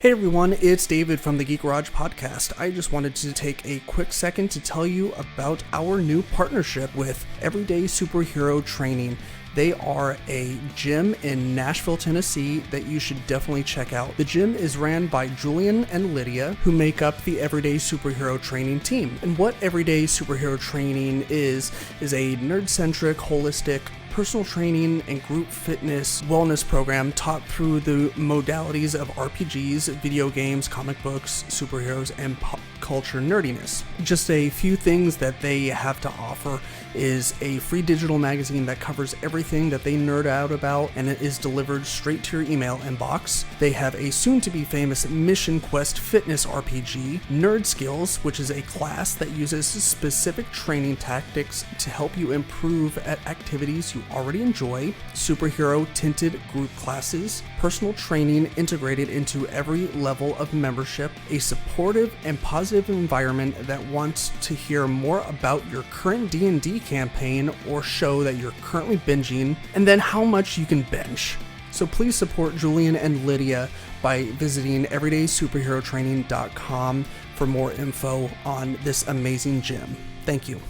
Hey everyone, it's David from the Geek Garage podcast. I just wanted to take a quick second to tell you about our new partnership with Everyday Superhero Training. They are a gym in Nashville, Tennessee that you should definitely check out. The gym is ran by Julian and Lydia, who make up the Everyday Superhero Training team. And what Everyday Superhero Training is a nerd-centric, holistic, personal training and group fitness wellness program taught through the modalities of RPGs, video games, comic books, superheroes, and pop culture nerdiness. Just a few things that they have to offer is a free digital magazine that covers everything that they nerd out about, and it is delivered straight to your email inbox. They have a soon-to-be famous Mission Quest fitness RPG, Nerd Skills, which is a class that uses specific training tactics to help you improve at activities you already enjoy, superhero tinted group classes, personal training integrated into every level of membership, a supportive and positive environment that wants to hear more about your current D&D campaign or show that you're currently binging, and then how much you can binge. So please support Julian and Lydia by visiting everydaysuperherotraining.com for more info on this amazing gym. Thank you.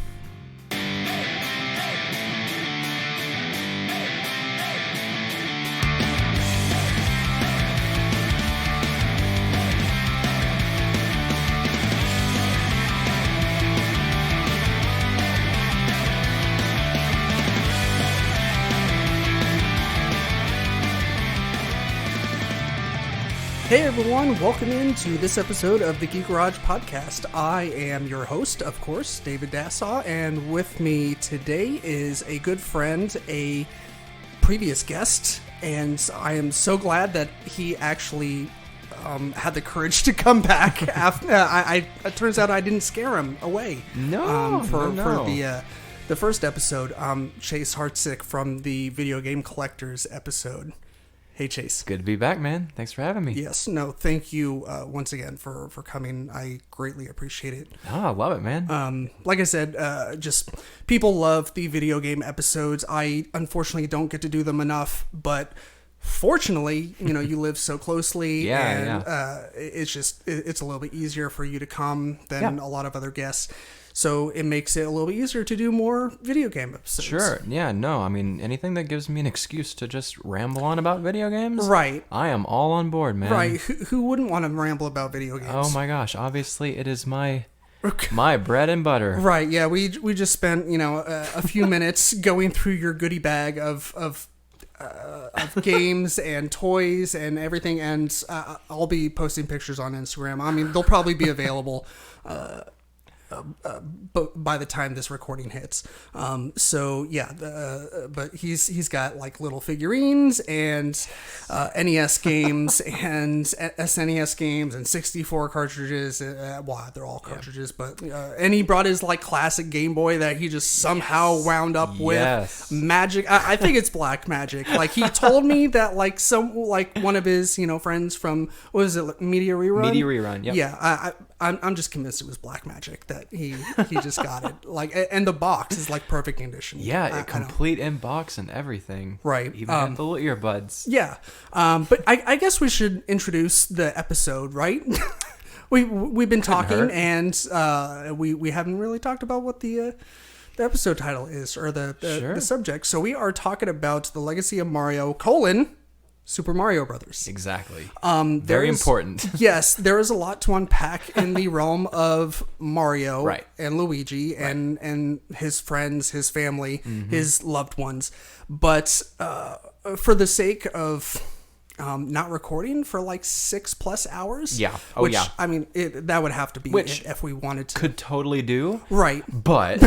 Hey everyone, welcome into this episode of the Geek Garage podcast. I am your host, of course, David Dassaw, and with me today is a good friend, a previous guest, and I am so glad that he actually had the courage to come back. After it turns out I didn't scare him away. For the first episode, Chase Hartsook from the Video Game Collectors episode. Hey, Chase. Good to be back, man. Thanks for having me. Yes. No, thank you once again for coming. I greatly appreciate it. Oh, I love it, man. Like I said, just people love the video game episodes. I unfortunately don't get to do them enough, but fortunately, you live so closely, it's just it's a little bit easier for you to come than a lot of other guests. So it makes it a little bit easier to do more video game episodes. Sure. Yeah, no, I mean, anything that gives me an excuse to just ramble on about video games, right? I am all on board, man. Right. Who wouldn't want to ramble about video games? Oh my gosh, obviously it is my bread and butter. Right, yeah, we just spent, a few minutes going through your goodie bag of games and toys and everything, and I'll be posting pictures on Instagram. I mean, they'll probably be available by the time this recording hits. But he's got like little figurines and NES games and SNES games and 64 cartridges. They're all cartridges, but and he brought his like classic Game Boy that he just somehow wound up with magic. I think it's black magic. Like he told me that one of his friends from what is it, Media Rerun? Yep. Yeah, I'm just convinced it was black magic that he just got it. Like, and the box is like perfect condition. Yeah, complete in box and everything. Right. Even had the little earbuds. Yeah. But I guess we should introduce the episode, right? We've been talking, and we haven't really talked about what the episode title is or the subject. So we are talking about the legacy of Mario : Super Mario Brothers. Exactly. Very important. Yes, there is a lot to unpack in the realm of Mario and Luigi and his friends, his family, his loved ones. But for the sake of not recording for like 6+ hours. Yeah. I mean, that would have to be it if we wanted to. Could totally do. Right. But.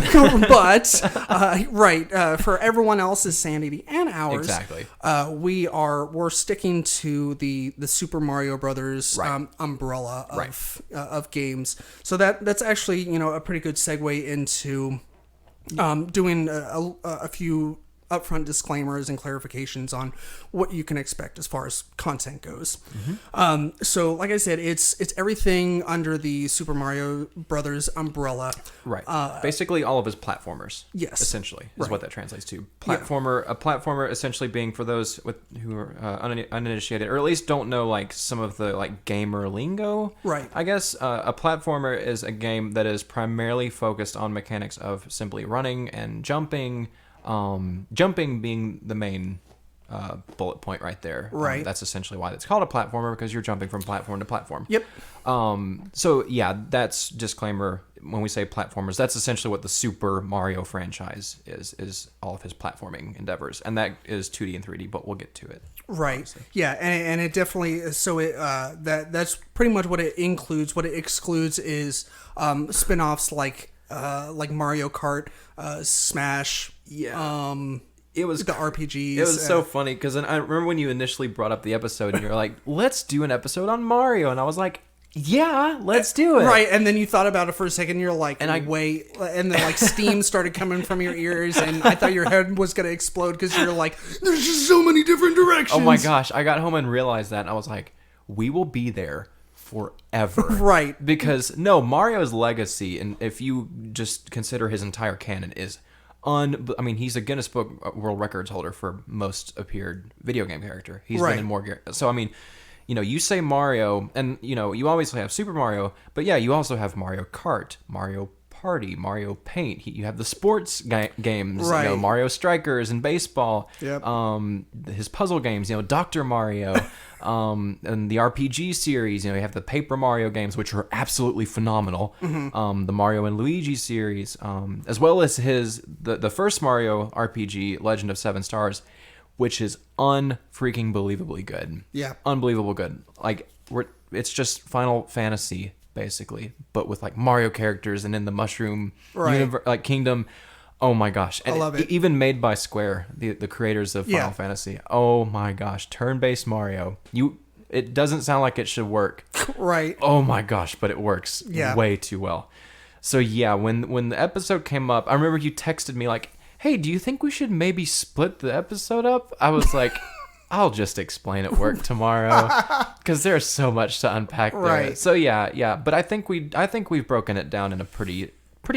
For everyone else's sanity and ours. Exactly. We're sticking to the Super Mario Brothers umbrella of games. So that's actually, a pretty good segue into doing a few upfront disclaimers and clarifications on what you can expect as far as content goes. So like I said, it's everything under the Super Mario Brothers umbrella. Right. Basically all of his platformers. Yes. Essentially is what that translates to. Platformer. A platformer essentially being, for those who are uninitiated, or at least don't know like some of the like gamer lingo. Right. I guess a platformer is a game that is primarily focused on mechanics of simply running and jumping. Jumping being the main bullet point right there. Right. That's essentially why it's called a platformer, because you're jumping from platform to platform. Yep. So yeah, that's disclaimer. When we say platformers, that's essentially what the Super Mario franchise is all of his platforming endeavors. And that is 2D and 3D, but we'll get to it. Right. Obviously. Yeah, and it definitely, so it that's pretty much what it includes. What it excludes is spin-offs like Mario Kart, Smash, it was the RPGs. It was so funny because I remember when you initially brought up the episode and you were like, let's do an episode on Mario. And I was like, yeah, let's do it. Right. And then you thought about it for a second. You're like, wait. And then like steam started coming from your ears. And I thought your head was going to explode because you're like, there's just so many different directions. Oh my gosh. I got home and realized that. And I was like, we will be there forever. Right. Because no, Mario's legacy, and if you just consider his entire canon, is he's a Guinness Book World Records holder for most appeared video game character. He's been in more. So I mean, you say Mario, and you obviously have Super Mario, but yeah, you also have Mario Kart, Mario Party, Mario Paint. You have the sports games, right. Mario Strikers and baseball. Yep. His puzzle games, Dr. Mario, and the RPG series. You have the Paper Mario games, which are absolutely phenomenal. Mm-hmm. The Mario and Luigi series, as well as the first Mario RPG, Legend of Seven Stars, which is unfreaking believably good. Yeah. Unbelievable good. Like it's just Final Fantasy basically, but with like Mario characters and in the Mushroom Kingdom. Oh my gosh. And I love it. Even made by Square, the creators of Final Fantasy. Oh my gosh, turn-based Mario. It doesn't sound like it should work. Right. Oh my gosh, but it works way too well. So yeah, when the episode came up, I remember you texted me like, hey, do you think we should maybe split the episode up? I was like, I'll just explain at work tomorrow because there's so much to unpack there. Right. So yeah. But I think we've broken it down in a pretty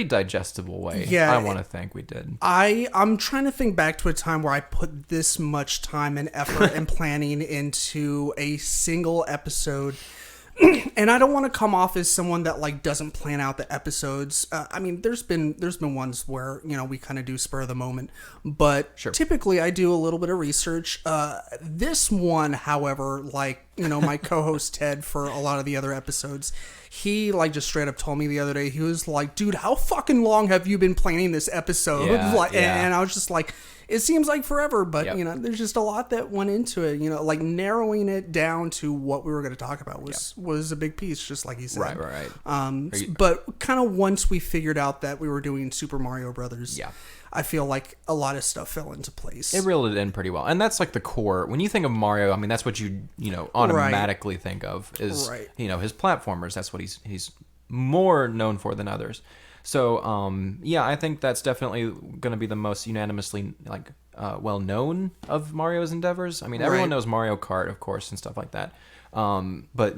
digestible way. Yeah. I want to think we did. I'm trying to think back to a time where I put this much time and effort and planning into a single episode. And I don't want to come off as someone that like doesn't plan out the episodes. I mean, there's been ones where we kind of do spur of the moment, but typically I do a little bit of research. This one, however, like my co-host Ted for a lot of the other episodes, he like just straight up told me the other day, he was like, "Dude, how fucking long have you been planning this episode?" And I was just like, it seems like forever, but there's just a lot that went into it. Like narrowing it down to what we were going to talk about was a big piece, just like he said. Right. But kind of once we figured out that we were doing Super Mario Brothers, I feel like a lot of stuff fell into place. It reeled it in pretty well, and that's like the core. When you think of Mario, I mean, that's what you automatically think of is his platformers. That's what he's more known for than others. So, I think that's definitely going to be the most unanimously well known of Mario's endeavors. I mean, everyone knows Mario Kart, of course, and stuff like that. But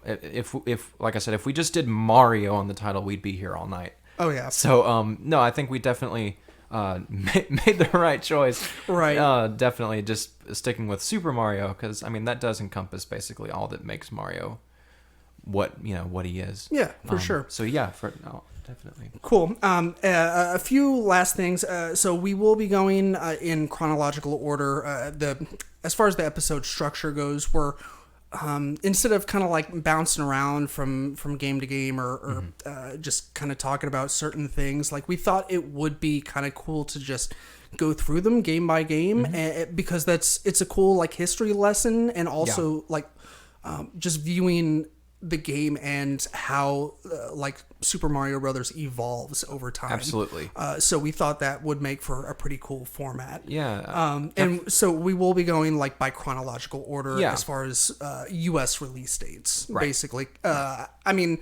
if like I said, if we just did Mario on the title, we'd be here all night. Oh yeah. So, no, I think we definitely made the right choice. Right. Definitely just sticking with Super Mario, because I mean that does encompass basically all that makes Mario what he is. Yeah, for sure. So yeah, definitely. Cool. A few last things. So we will be going in chronological order. As far as the episode structure goes, we're instead of kind of like bouncing around from game to game or just kind of talking about certain things, like we thought it would be kind of cool to just go through them game by game, because it's a cool like history lesson, and also like just viewing the game and how like Super Mario Brothers evolves over time. Absolutely. So we thought that would make for a pretty cool format. Yeah. And so we will be going like by chronological order as far as US release dates, basically. I mean,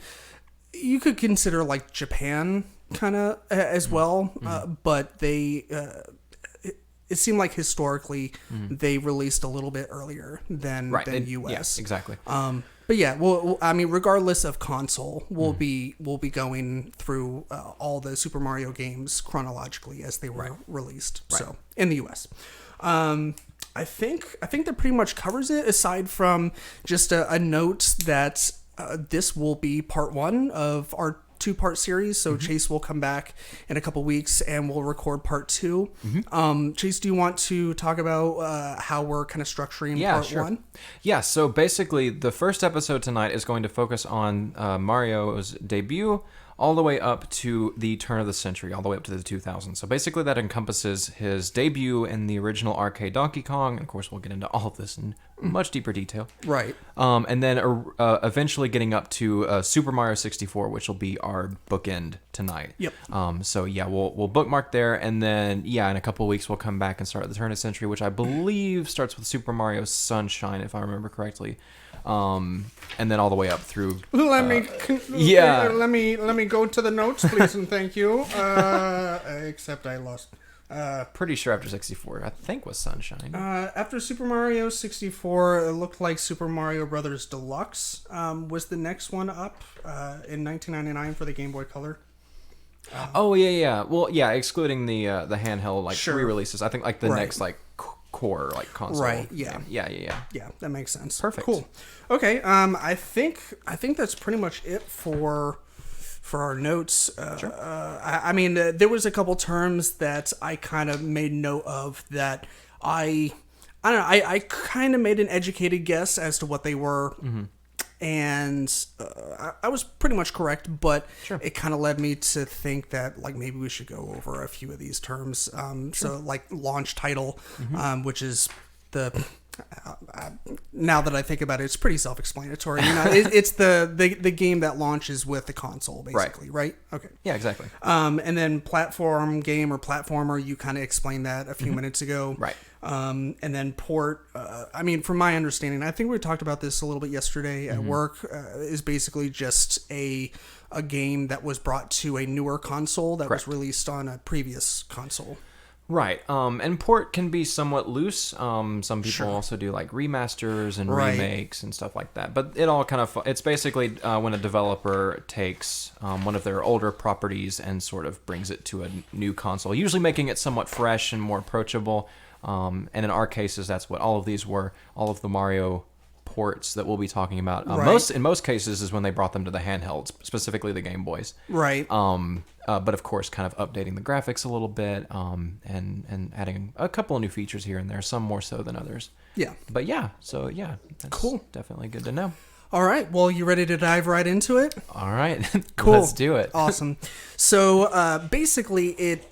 you could consider like Japan kind of as well, but they it seemed like historically they released a little bit earlier than US. Yeah, exactly. But yeah, well, I mean, regardless of console, we'll be going through all the Super Mario games chronologically as they were released. Right. So in the US, I think that pretty much covers it. Aside from just a note that this will be part 1 of our 2-part series. So Chase will come back in a couple weeks and we'll record part 2. Chase, do you want to talk about how we're kind of structuring part 1? Yeah, so basically the first episode tonight is going to focus on Mario's debut all the way up to the turn of the century, all the way up to the 2000s. So basically that encompasses his debut in the original arcade Donkey Kong. And of course, we'll get into all of this in much deeper detail. Right. And then eventually getting up to Super Mario 64, which will be our bookend tonight. Yep. So yeah, we'll bookmark there. And then, yeah, in a couple of weeks, we'll come back and start at the turn of the century, which I believe starts with Super Mario Sunshine, if I remember correctly. And then all the way up through. Let me go to the notes, please, and thank you. Except I lost. Pretty sure after 64, I think was Sunshine. After Super Mario 64, it looked like Super Mario Brothers Deluxe was the next one up in 1999 for the Game Boy Color. Oh yeah. Well, yeah, excluding the handheld re-releases. I think the next core console. Right. Yeah. Yeah. Yeah, that makes sense. Perfect. Cool. Okay. I think that's pretty much it for our notes. Sure. I mean, there was a couple terms that I kind of made note of that I don't know. I kind of made an educated guess as to what they were. And I was pretty much correct, but it kind of led me to think that maybe we should go over a few of these terms. So launch title, which is the now that I think about it, it's pretty self-explanatory. It's the game that launches with the console, basically, right? Okay. Yeah, exactly. And then platform game or platformer, you kind of explained that a few minutes ago, right? And then port, I mean, from my understanding, I think we talked about this a little bit yesterday at work, is basically just a game that was brought to a newer console that was released on a previous console. Right. And port can be somewhat loose. Some people also do remasters and remakes and stuff like that. But it all kind of, it's basically when a developer takes one of their older properties and sort of brings it to a new console, usually making it somewhat fresh and more approachable. And in our cases, that's what all of these were. All of the Mario ports that we'll be talking about. In most cases is when they brought them to the handhelds, specifically the Game Boys. Right. But of course, kind of updating the graphics a little bit, and adding a couple of new features here and there, some more so than others. Yeah. But that's cool. Definitely good to know. All right. Well, you ready to dive right into it? All right. Cool. Let's do it. Awesome. So basically, it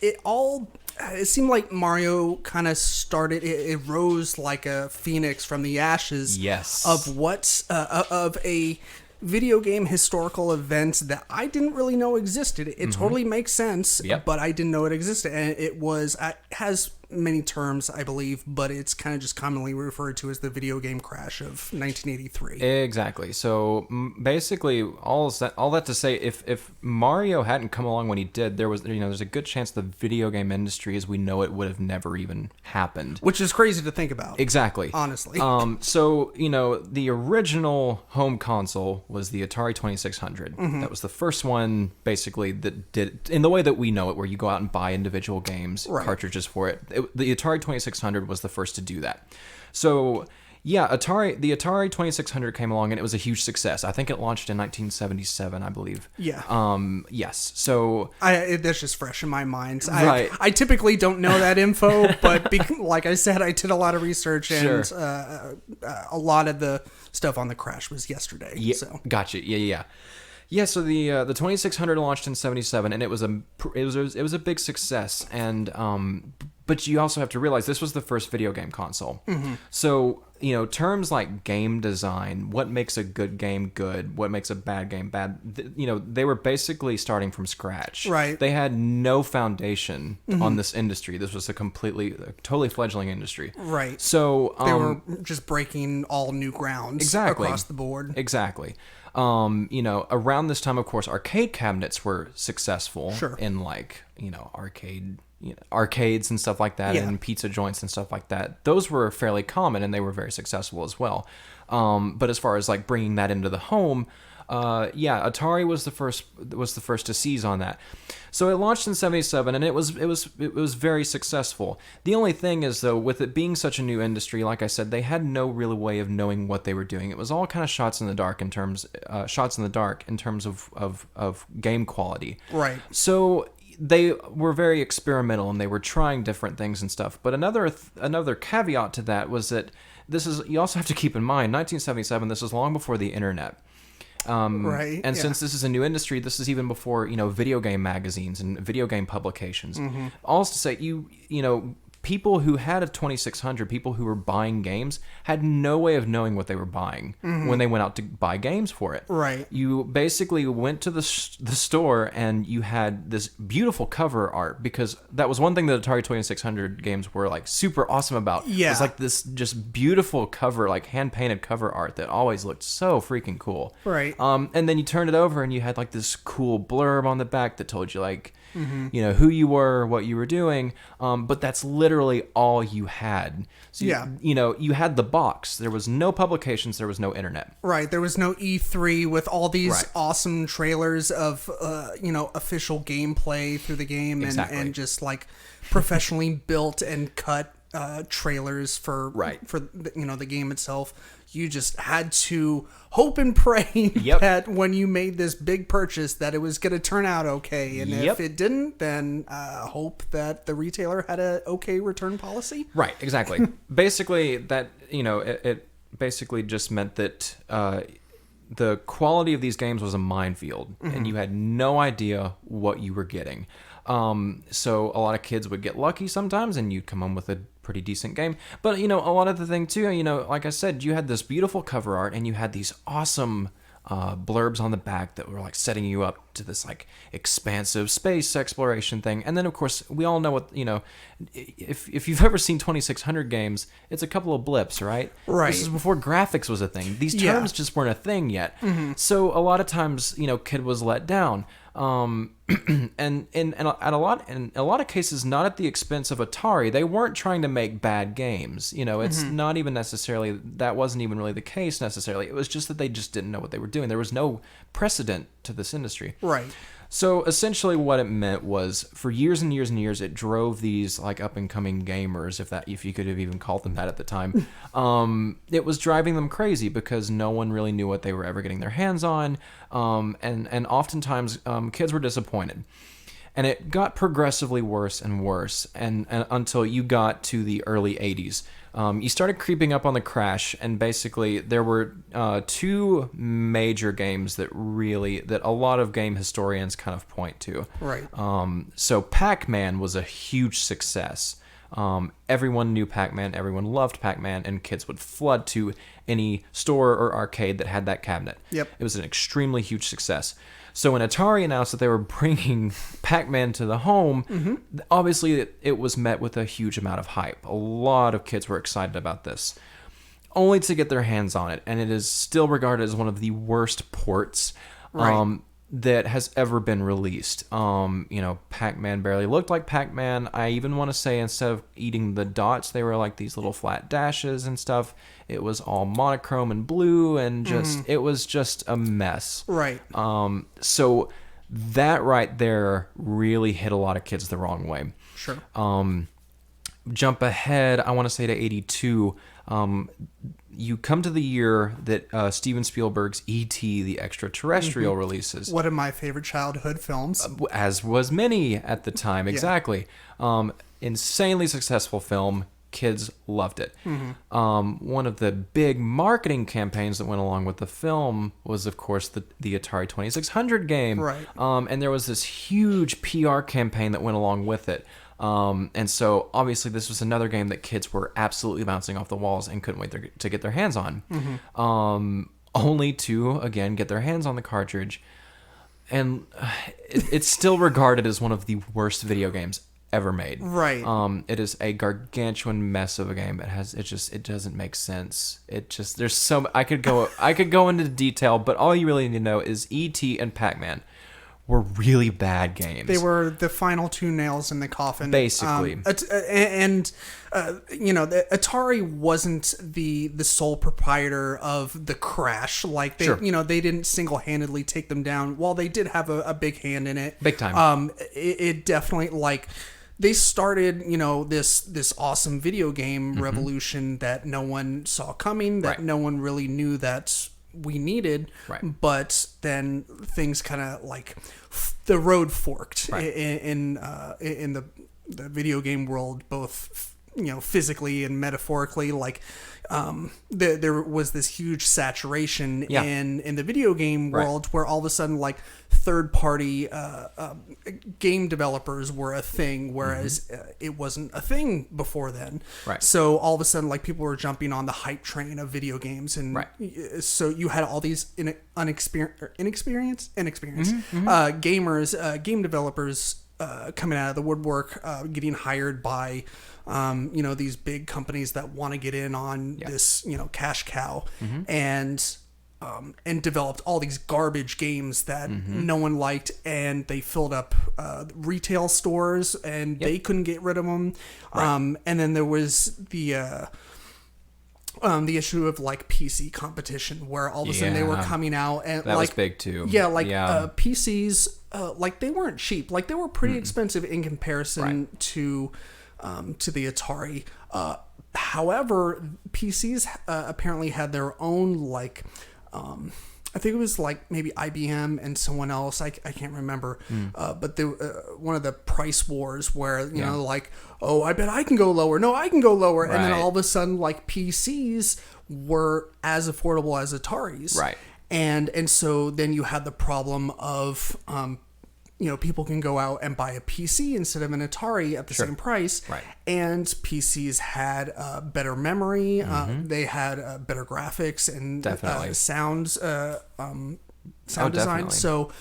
seemed like Mario kind of started. It rose like a phoenix from the ashes. Yes. Of a video game historical event that I didn't really know existed. It totally makes sense. Yep. But I didn't know it existed, and it has many terms, I believe, but it's kind of just commonly referred to as the video game crash of 1983. Exactly. So basically, all that to say, if Mario hadn't come along when he did, there's a good chance the video game industry as we know it would have never even happened. Which is crazy to think about. Exactly. Honestly. So the original home console was the Atari 2600. That was the first one, basically, that did it in the way that we know it, where you go out and buy individual games, cartridges for it. The Atari 2600 was the first to do that. So, yeah, the Atari 2600 came along, and it was a huge success. I think it launched in 1977, I believe. Yeah. Yes. So that's just fresh in my mind. Right. I typically don't know that info, but like I said, I did a lot of research, and a lot of the stuff on the crash was yesterday. Yeah. So. Gotcha. Yeah. Yeah, so the 2600 launched in 77, and it was a big success. And but you also have to realize this was the first video game console. So terms like game design, what makes a good game good, what makes a bad game bad, they were basically starting from scratch. Right. They had no foundation on this industry. This was a totally fledgling industry. Right. So they were just breaking all new grounds across the board. Exactly. Around this time, of course, arcade cabinets were successful in arcades and stuff like that, Yeah. and pizza joints and stuff like that. Those were fairly common, and they were very successful as well. But as far as like bringing that into the home, Atari was the first to seize on that. So it launched in '77, and it was very successful. The only thing is, though, with it being such a new industry, like I said, they had no real way of knowing what they were doing. It was all kind of shots in the dark in terms of game quality. Right. So they were very experimental, and they were trying different things and stuff. But another caveat to that was that you also have to keep in mind, 1977. This is long before the internet. Right. And since this is a new industry, this is even before, video game magazines and video game publications. Mm-hmm. All to say, people who had a 2600, people who were buying games, had no way of knowing what they were buying when they went out to buy games for it. Right. You basically went to the store and you had this beautiful cover art, because that was one thing that Atari 2600 games were like super awesome about. Yeah. It was like this just beautiful cover, like hand-painted cover art that always looked so freaking cool. Right. And then you turned it over and you had like this cool blurb on the back that told you like, who you were, what you were doing. But that's literally all you had. So you had the box. There was no publications. There was no internet. Right. There was no E3 with all these Right. awesome trailers of, official gameplay through the game, Exactly. and just like professionally built and cut trailers for the game itself. You just had to hope and pray that when you made this big purchase that it was going to turn out okay. And if it didn't, then hope that the retailer had a okay return policy. Right, exactly. Basically, that, it basically just meant that the quality of these games was a minefield, and you had no idea what you were getting. So a lot of kids would get lucky sometimes, and you'd come home with a pretty decent game. But, a lot of the thing too, like I said, you had this beautiful cover art, and you had these awesome blurbs on the back that were like setting you up to this like expansive space exploration thing. And then of course we all know what, if you've ever seen 2600 games, it's a couple of blips, right? This is before graphics was a thing. These terms just weren't a thing yet. So a lot of times, kid was let down. And in a lot of cases, not at the expense of Atari. They weren't trying to make bad games. It's not even necessarily, that wasn't even really the case necessarily. It was just that they just didn't know what they were doing. There was no precedent to this industry. Right. So essentially what it meant was, for years and years and years, it drove these like up and coming gamers, if you could have even called them that at the time. It was driving them crazy because no one really knew what they were ever getting their hands on. And oftentimes kids were disappointed. And it got progressively worse and worse, and until you got to the early 80s. You started creeping up on the crash, and basically there were two major games that a lot of game historians kind of point to. Right. So Pac-Man was a huge success. Everyone knew Pac-Man, everyone loved Pac-Man, and kids would flood to any store or arcade that had that cabinet. Yep. It was an extremely huge success. So when Atari announced that they were bringing Pac-Man to the home, obviously it was met with a huge amount of hype. A lot of kids were excited about this, only to get their hands on it. And it is still regarded as one of the worst ports that has ever been released. Pac-Man barely looked like Pac-Man. I even want to say, instead of eating the dots, they were like these little flat dashes and stuff. It was all monochrome and blue, and it was just a mess. Right. So that right there really hit a lot of kids the wrong way. Sure. Jump ahead, I want to say to 82. You come to the year that Steven Spielberg's E.T. the Extraterrestrial releases. One of my favorite childhood films. As was many at the time, exactly. Insanely successful film. Kids loved it. One of the big marketing campaigns that went along with the film was, of course, the Atari 2600 game. Right. And there was this huge PR campaign that went along with it. And so obviously this was another game that kids were absolutely bouncing off the walls and couldn't wait to get their hands on. Only to, again, get their hands on the cartridge. And it's still regarded as one of the worst video games ever made. Right. It is a gargantuan mess of a game. It doesn't make sense. I could go into detail, but all you really need to know is E.T. and Pac-Man were really bad games. They were the final two nails in the coffin. Basically. The Atari wasn't the sole proprietor of the crash. Like, they, they didn't single-handedly take them down. While they did have a big hand in it. Big time. It definitely, like... They started, this awesome video game revolution that no one saw coming, that no one really knew that we needed. Right. But then things kind of like the road forked in the video game world, both physically and metaphorically. Like there was this huge saturation in the video game world where all of a sudden, like, third party game developers were a thing, whereas it wasn't a thing before then. Right. So all of a sudden, like, people were jumping on the hype train of video games, and so you had all these inexperienced gamers, game developers coming out of the woodwork, getting hired by these big companies that want to get in on this cash cow, and developed all these garbage games that no one liked, and they filled up retail stores, and they couldn't get rid of them. And then there was the issue of, like, PC competition, where all of a sudden they were coming out, and that was big too. PCs, like, they weren't cheap. Like, they were pretty expensive in comparison to the Atari. However, PCs apparently had their own, like, I think it was like maybe IBM and someone else. I can't remember. But one of the price wars where, like, oh, I bet I can go lower. No, I can go lower. Right. And then all of a sudden, like, PCs were as affordable as Ataris. Right. And so then you had the problem of, people can go out and buy a PC instead of an Atari at the same price. Right. And PCs had better memory. They had better graphics and sound design. So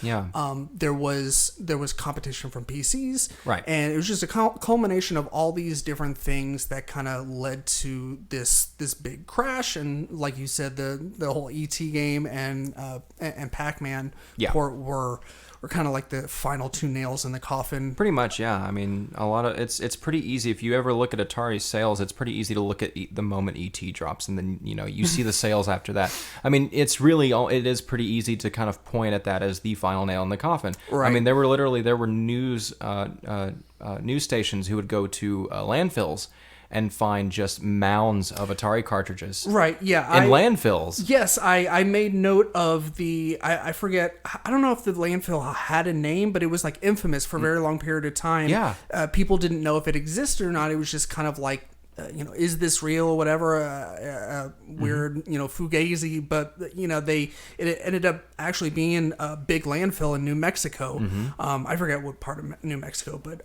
there was competition from PCs. Right. And it was just a culmination of all these different things that kind of led to this big crash. And like you said, the whole ET game and Pac-Man port were kind of like the final two nails in the coffin. Pretty much, yeah. I mean, a lot of it's pretty easy. If you ever look at Atari sales, it's pretty easy to look at the moment ET drops, and then you see the sales after that. I mean, it is pretty easy to kind of point at that as the final nail in the coffin. Right. I mean, there were news stations who would go to landfills and find just mounds of Atari cartridges. Right, yeah. In landfills. Yes, I made note of I forget, I don't know if the landfill had a name, but it was like infamous for a very long period of time. Yeah. People didn't know if it existed or not. It was just kind of like, is this real or whatever, weird, fugazi, but, it ended up actually being a big landfill in New Mexico. I forget what part of New Mexico, but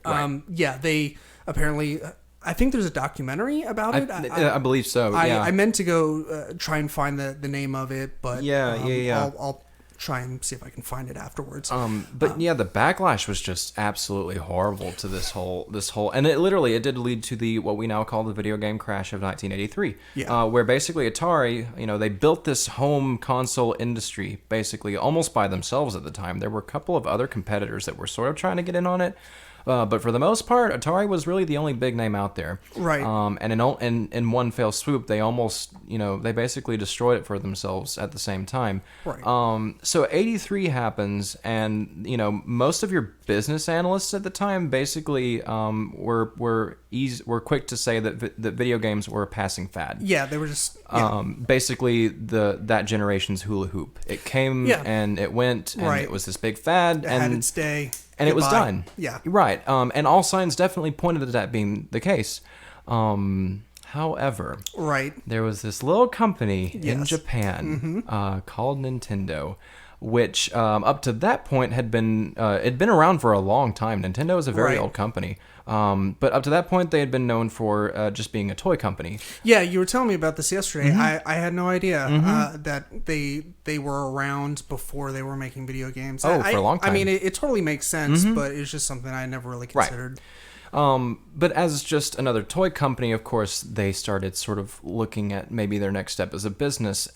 they apparently... I think there's a documentary about it. I believe so. I meant to go try and find the name of it, but I'll try and see if I can find it afterwards. The backlash was just absolutely horrible to this whole, and it did lead to what we now call the video game crash of 1983. Where basically Atari, they built this home console industry basically almost by themselves at the time. There were a couple of other competitors that were sort of trying to get in on it. But for the most part, Atari was really the only big name out there. Right. And in one fell swoop, they almost, they basically destroyed it for themselves at the same time. Right. So 83 happens, and, most of your business analysts at the time basically were quick to say that video games were a passing fad. Yeah, they were just... Basically, that generation's hula hoop. It came and it went, and it was this big fad. It had its day. And it was done. Yeah. Right. And all signs definitely pointed to that being the case. However, there was this little company in Japan called Nintendo, which up to that point had been around for a long time. Nintendo is a very old company. But up to that point, they had been known for just being a toy company. Yeah, you were telling me about this yesterday. I had no idea that they were around before they were making video games. For a long time. I mean, it totally makes sense, but it's just something I never really considered. But as just another toy company, of course, they started sort of looking at maybe their next step as a business.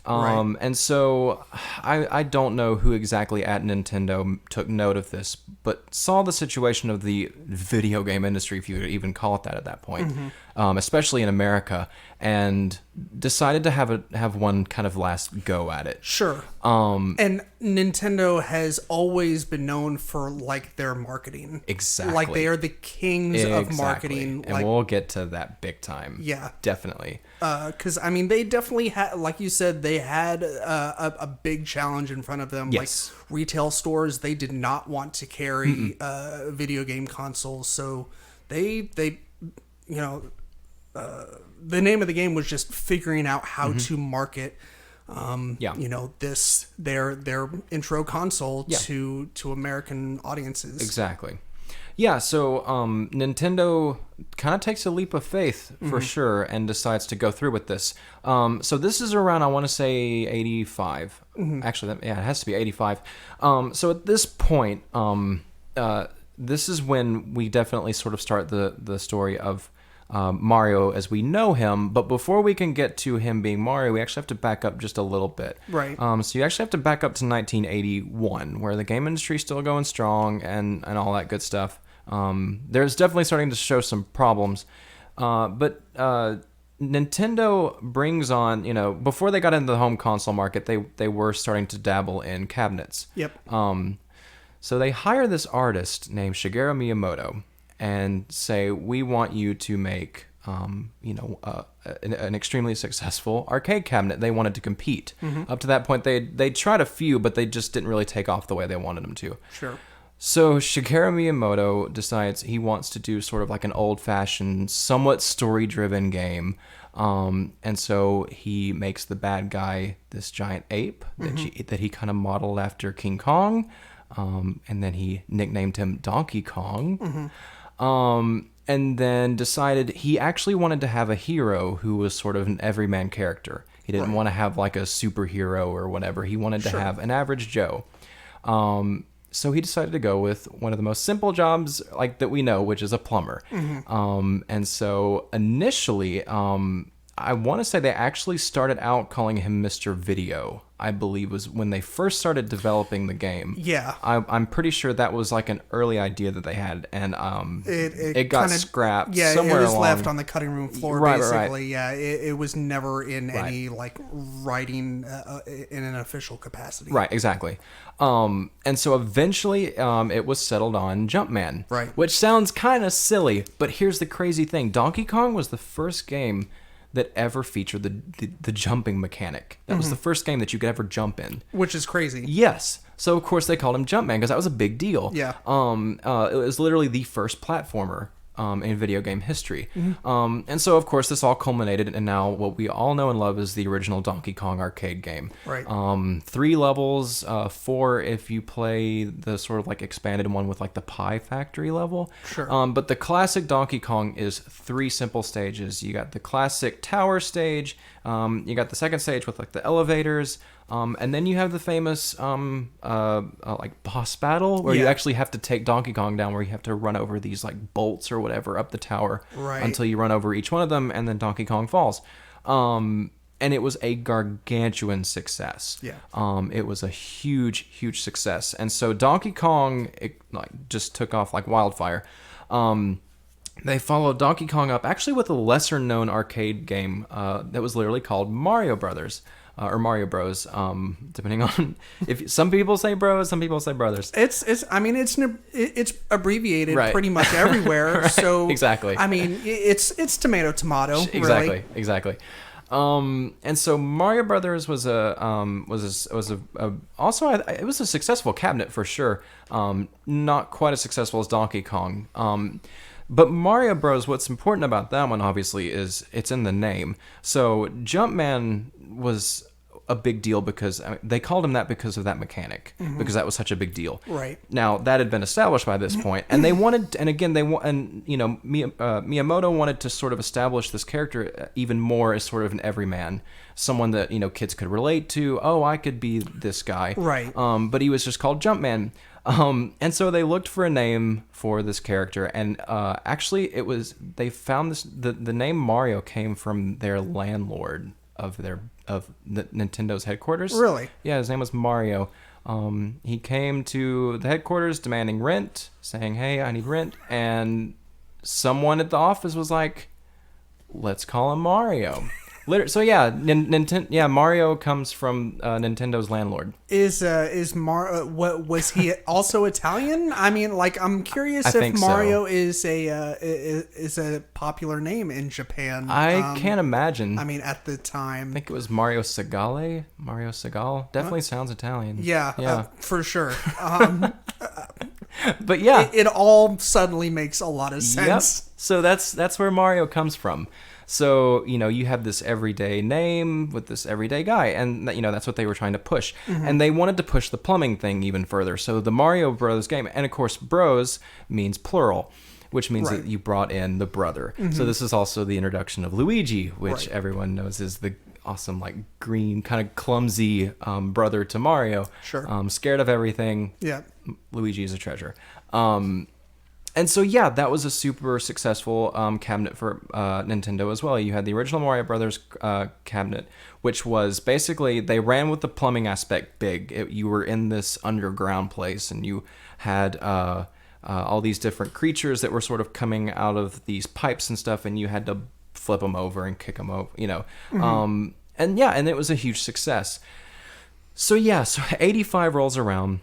And so I don't know who exactly at Nintendo took note of this, but saw the situation of the video game industry, if you would even call it that at that point, especially in America, and decided to have one kind of last go at it. Sure. And Nintendo has always been known for like their marketing. Exactly. Like they are the kings of marketing. And we'll get to that big time. Yeah. Definitely. Because, I mean, they definitely had, like you said, they had a big challenge in front of them. Yes. Like retail stores, they did not want to carry video game consoles. So they you know, the name of the game was just figuring out how to market, you know, their intro console to American audiences. Exactly. Yeah, so Nintendo kind of takes a leap of faith for sure and decides to go through with this. So this is around, I want to say, 85. Actually, it has to be 85. So at this point, this is when we definitely sort of start the story of Mario as we know him. But before we can get to him being Mario, we actually have to back up just a little bit. Right. So you actually have to back up to 1981, where the game industry is still going strong and all that good stuff. There's definitely starting to show some problems. But Nintendo brings on, you know, before they got into the home console market, they were starting to dabble in cabinets. Yep. So they hire this artist named Shigeru Miyamoto and say, we want you to make, you know, an extremely successful arcade cabinet. They wanted to compete. Up to that point, they tried a few, but they just didn't really take off the way they wanted them to. Sure. So Shigeru Miyamoto decides he wants to do sort of like an old-fashioned, somewhat story-driven game. And so he makes the bad guy this giant ape that he kind of modeled after King Kong. And then he nicknamed him Donkey Kong. And then decided he actually wanted to have a hero who was sort of an everyman character. He didn't want to have like a superhero or whatever. He wanted to have an average Joe. So he decided to go with one of the most simple jobs like that we know, which is a plumber. And so initially, I want to say they actually started out calling him Mr. Video, I believe was when they first started developing the game. Yeah. I'm pretty sure that was like an early idea that they had, and it got scrapped somewhere it was along. left on the cutting room floor, basically. Right. Yeah, it was never in any like writing in an official capacity. Right, exactly. And so eventually it was settled on Jumpman. Right. Which sounds kind of silly, but here's the crazy thing. Donkey Kong was the first game that ever featured the jumping mechanic. That was the first game that you could ever jump in. Which is crazy. Yes. So, of course, they called him Jumpman because that was a big deal. Yeah. It was literally the first platformer in video game history. And so, of course, this all culminated in now what we all know and love is the original Donkey Kong arcade game. Right. 3 levels, 4 if you play the sort of like expanded one with like the Pie Factory level. Sure. But the classic Donkey Kong is 3 simple stages. You got the classic tower stage, you got the second stage with like the elevators, and then you have the famous like boss battle where you actually have to take Donkey Kong down, where you have to run over these like bolts or whatever up the tower until you run over each one of them, and then Donkey Kong falls. And it was a gargantuan success. Yeah. It was a huge success, and so Donkey Kong just took off like wildfire. They followed Donkey Kong up actually with a lesser known arcade game that was literally called Mario Brothers. Or Mario Bros, depending on if some people say bros, some people say brothers. It's abbreviated pretty much everywhere. So exactly. I mean, it's tomato. Exactly. And so Mario Brothers was also it was a successful cabinet for sure. Not quite as successful as Donkey Kong. But Mario Bros, what's important about that one, obviously, is it's in the name. So Jumpman was a big deal because they called him that because of that mechanic, because that was such a big deal. Right. Now, that had been established by this point, and they wanted, and again, Miyamoto wanted to sort of establish this character even more as sort of an everyman, someone that, kids could relate to. Oh, I could be this guy. Right. But he was just called Jumpman. And so they looked for a name for this character, and actually they found the name Mario came from their landlord Nintendo's headquarters. Really? Yeah, his name was Mario. He came to the headquarters demanding rent, saying, "Hey, I need rent," and someone at the office was like, "Let's call him Mario." So yeah, Mario comes from Nintendo's landlord. Is Mario? What was he also Italian? I mean, like, I'm curious if Mario is a popular name in Japan. I can't imagine. I mean, at the time, I think it was Mario Segale. Mario Segal definitely sounds Italian. Yeah, for sure. But yeah, it all suddenly makes a lot of sense. Yep. So that's where Mario comes from. So, you have this everyday name with this everyday guy, and, that's what they were trying to push. Mm-hmm. And they wanted to push the plumbing thing even further. So the Mario Bros. Game, and of course, bros means plural, which means that you brought in the brother. Mm-hmm. So this is also the introduction of Luigi, which everyone knows is the awesome, like, green, kind of clumsy brother to Mario. Sure. Scared of everything. Yeah. Luigi is a treasure. And so, yeah, that was a super successful cabinet for Nintendo as well. You had the original Mario Brothers cabinet, which was basically, they ran with the plumbing aspect big. You were in this underground place, and you had all these different creatures that were sort of coming out of these pipes and stuff, and you had to flip them over and kick them over, Mm-hmm. And it was a huge success. So, yeah, so 85 rolls around.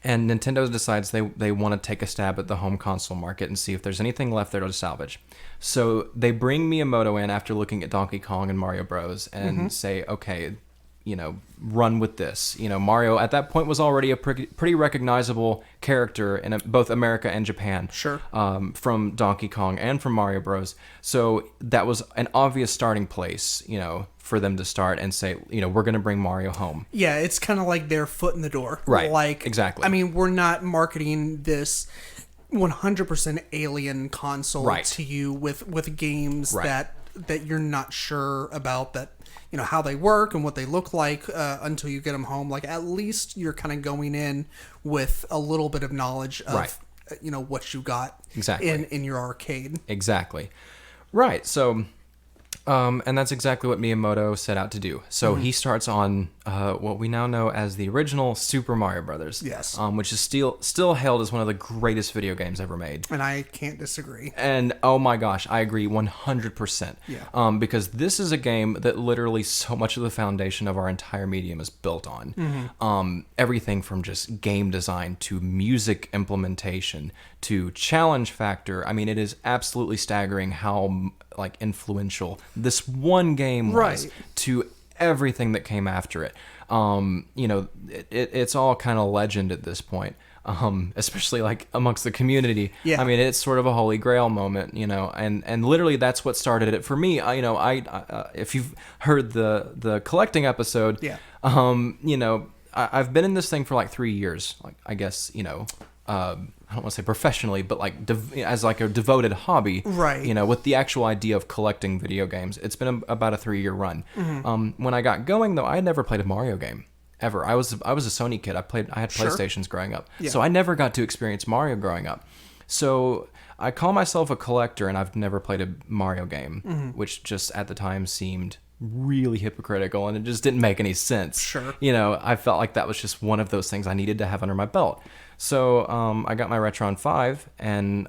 And Nintendo decides they want to take a stab at the home console market and see if there's anything left there to salvage. So they bring Miyamoto in after looking at Donkey Kong and Mario Bros. And say, okay, run with this. Mario at that point was already a pretty recognizable character in both America and Japan. Sure. From Donkey Kong and from Mario Bros. So that was an obvious starting place, for them to start and say, we're going to bring Mario home. Yeah, it's kind of like their foot in the door. Right. Like, exactly. I mean, we're not marketing this 100% alien console to you with games that you're not sure about, that how they work and what they look like until you get them home. Like, at least you're kind of going in with a little bit of knowledge of what you got in your arcade. Exactly. Right. So and that's exactly what Miyamoto set out to do. So he starts on what we now know as the original Super Mario Brothers. Yes. Which is still hailed as one of the greatest video games ever made. And I can't disagree. And oh my gosh, I agree 100%. Yeah. Because this is a game that literally so much of the foundation of our entire medium is built on. Mm-hmm. Everything from just game design to music implementation to challenge factor. I mean, it is absolutely staggering how influential this one game was to everything that came after it. It's all kind of legend at this point, especially amongst the community. Yeah. I mean, it's sort of a holy grail moment, and literally that's what started it for me. I if you've heard the collecting episode, I've been in this thing for 3 years, I guess, I don't want to say professionally, but as a devoted hobby, right? With the actual idea of collecting video games. It's been about a 3-year run. Mm-hmm. When I got going, though, I had never played a Mario game ever. I was a Sony kid. I had PlayStations growing up, so I never got to experience Mario growing up. So I call myself a collector, and I've never played a Mario game, which just at the time seemed really hypocritical, and it just didn't make any sense. Sure. I felt like that was just one of those things I needed to have under my belt. So I got my Retron 5 and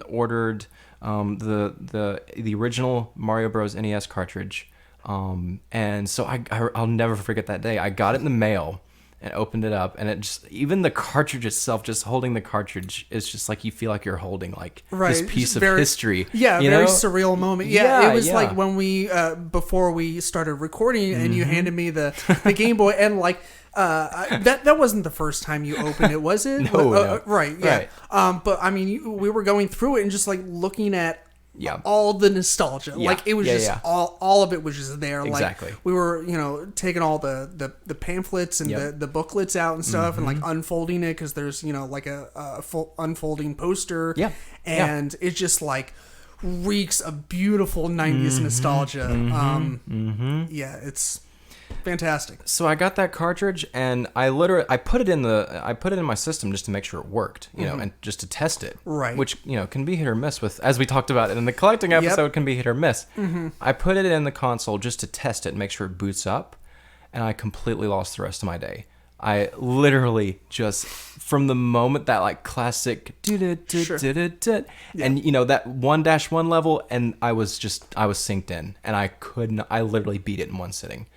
ordered the original Mario Bros. NES cartridge. And so I'll never forget that day. I got it in the mail and opened it up, and it just, even the cartridge itself, just holding the cartridge is just you feel like you're holding this piece of history. Yeah, very surreal moment. Yeah, it was when we before we started recording, and you handed me the Game Boy, and that wasn't the first time you opened it, was it? No. Right. Yeah. Right. But I mean, we were going through it and just looking at all the nostalgia. Yeah. It was all of it was just there. Exactly. We were, taking all the pamphlets and the booklets out and stuff, and unfolding it, because there's a full unfolding poster. Yeah. And it just reeks of beautiful 90s nostalgia. Yeah, it's. Fantastic. So I got that cartridge, and I put it in my system just to make sure it worked, you know, and just to test it. Right. Which, you know, can be hit or miss with, as we talked about in the collecting episode, can be hit or miss. I put it in the console just to test it and make sure it boots up, and I completely lost the rest of my day. I literally just, from the moment that like classic and you know that 1-1 level, and I was synced in, and I literally beat it in one sitting.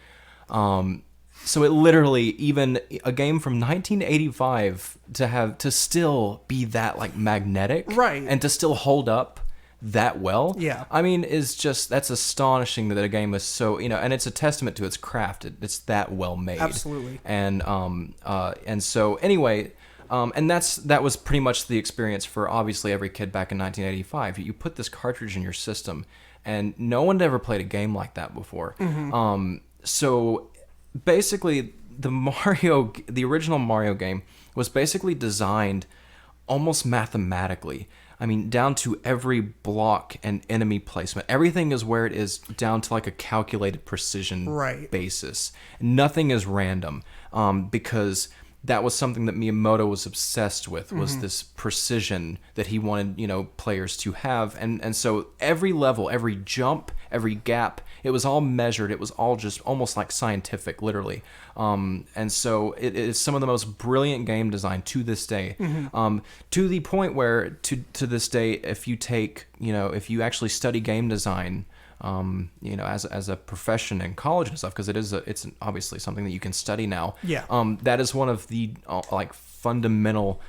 So it literally, even a game from 1985 to still be that like magnetic, right, and to still hold up that well, I mean, that's astonishing that a game is so, you know, and it's a testament to its craft. It's that well made. Absolutely. And so anyway, and that was pretty much the experience for obviously every kid back in 1985. You put this cartridge in your system, and no one had ever played a game like that before. So basically, the original Mario game was basically designed almost mathematically. I mean, down to every block and enemy placement. Everything is where it is, down to like a calculated precision basis. Nothing is random, because that was something that Miyamoto was obsessed with, was this precision that he wanted, you know, players to have. And so every level, every jump, every gap, it was all measured. It was all just almost like scientific, literally. And so it is some of the most brilliant game design to this day, to the point where to this day, if you actually study game design, you know, as a profession in college and stuff, because it's obviously something that you can study now. That is one of the like fundamental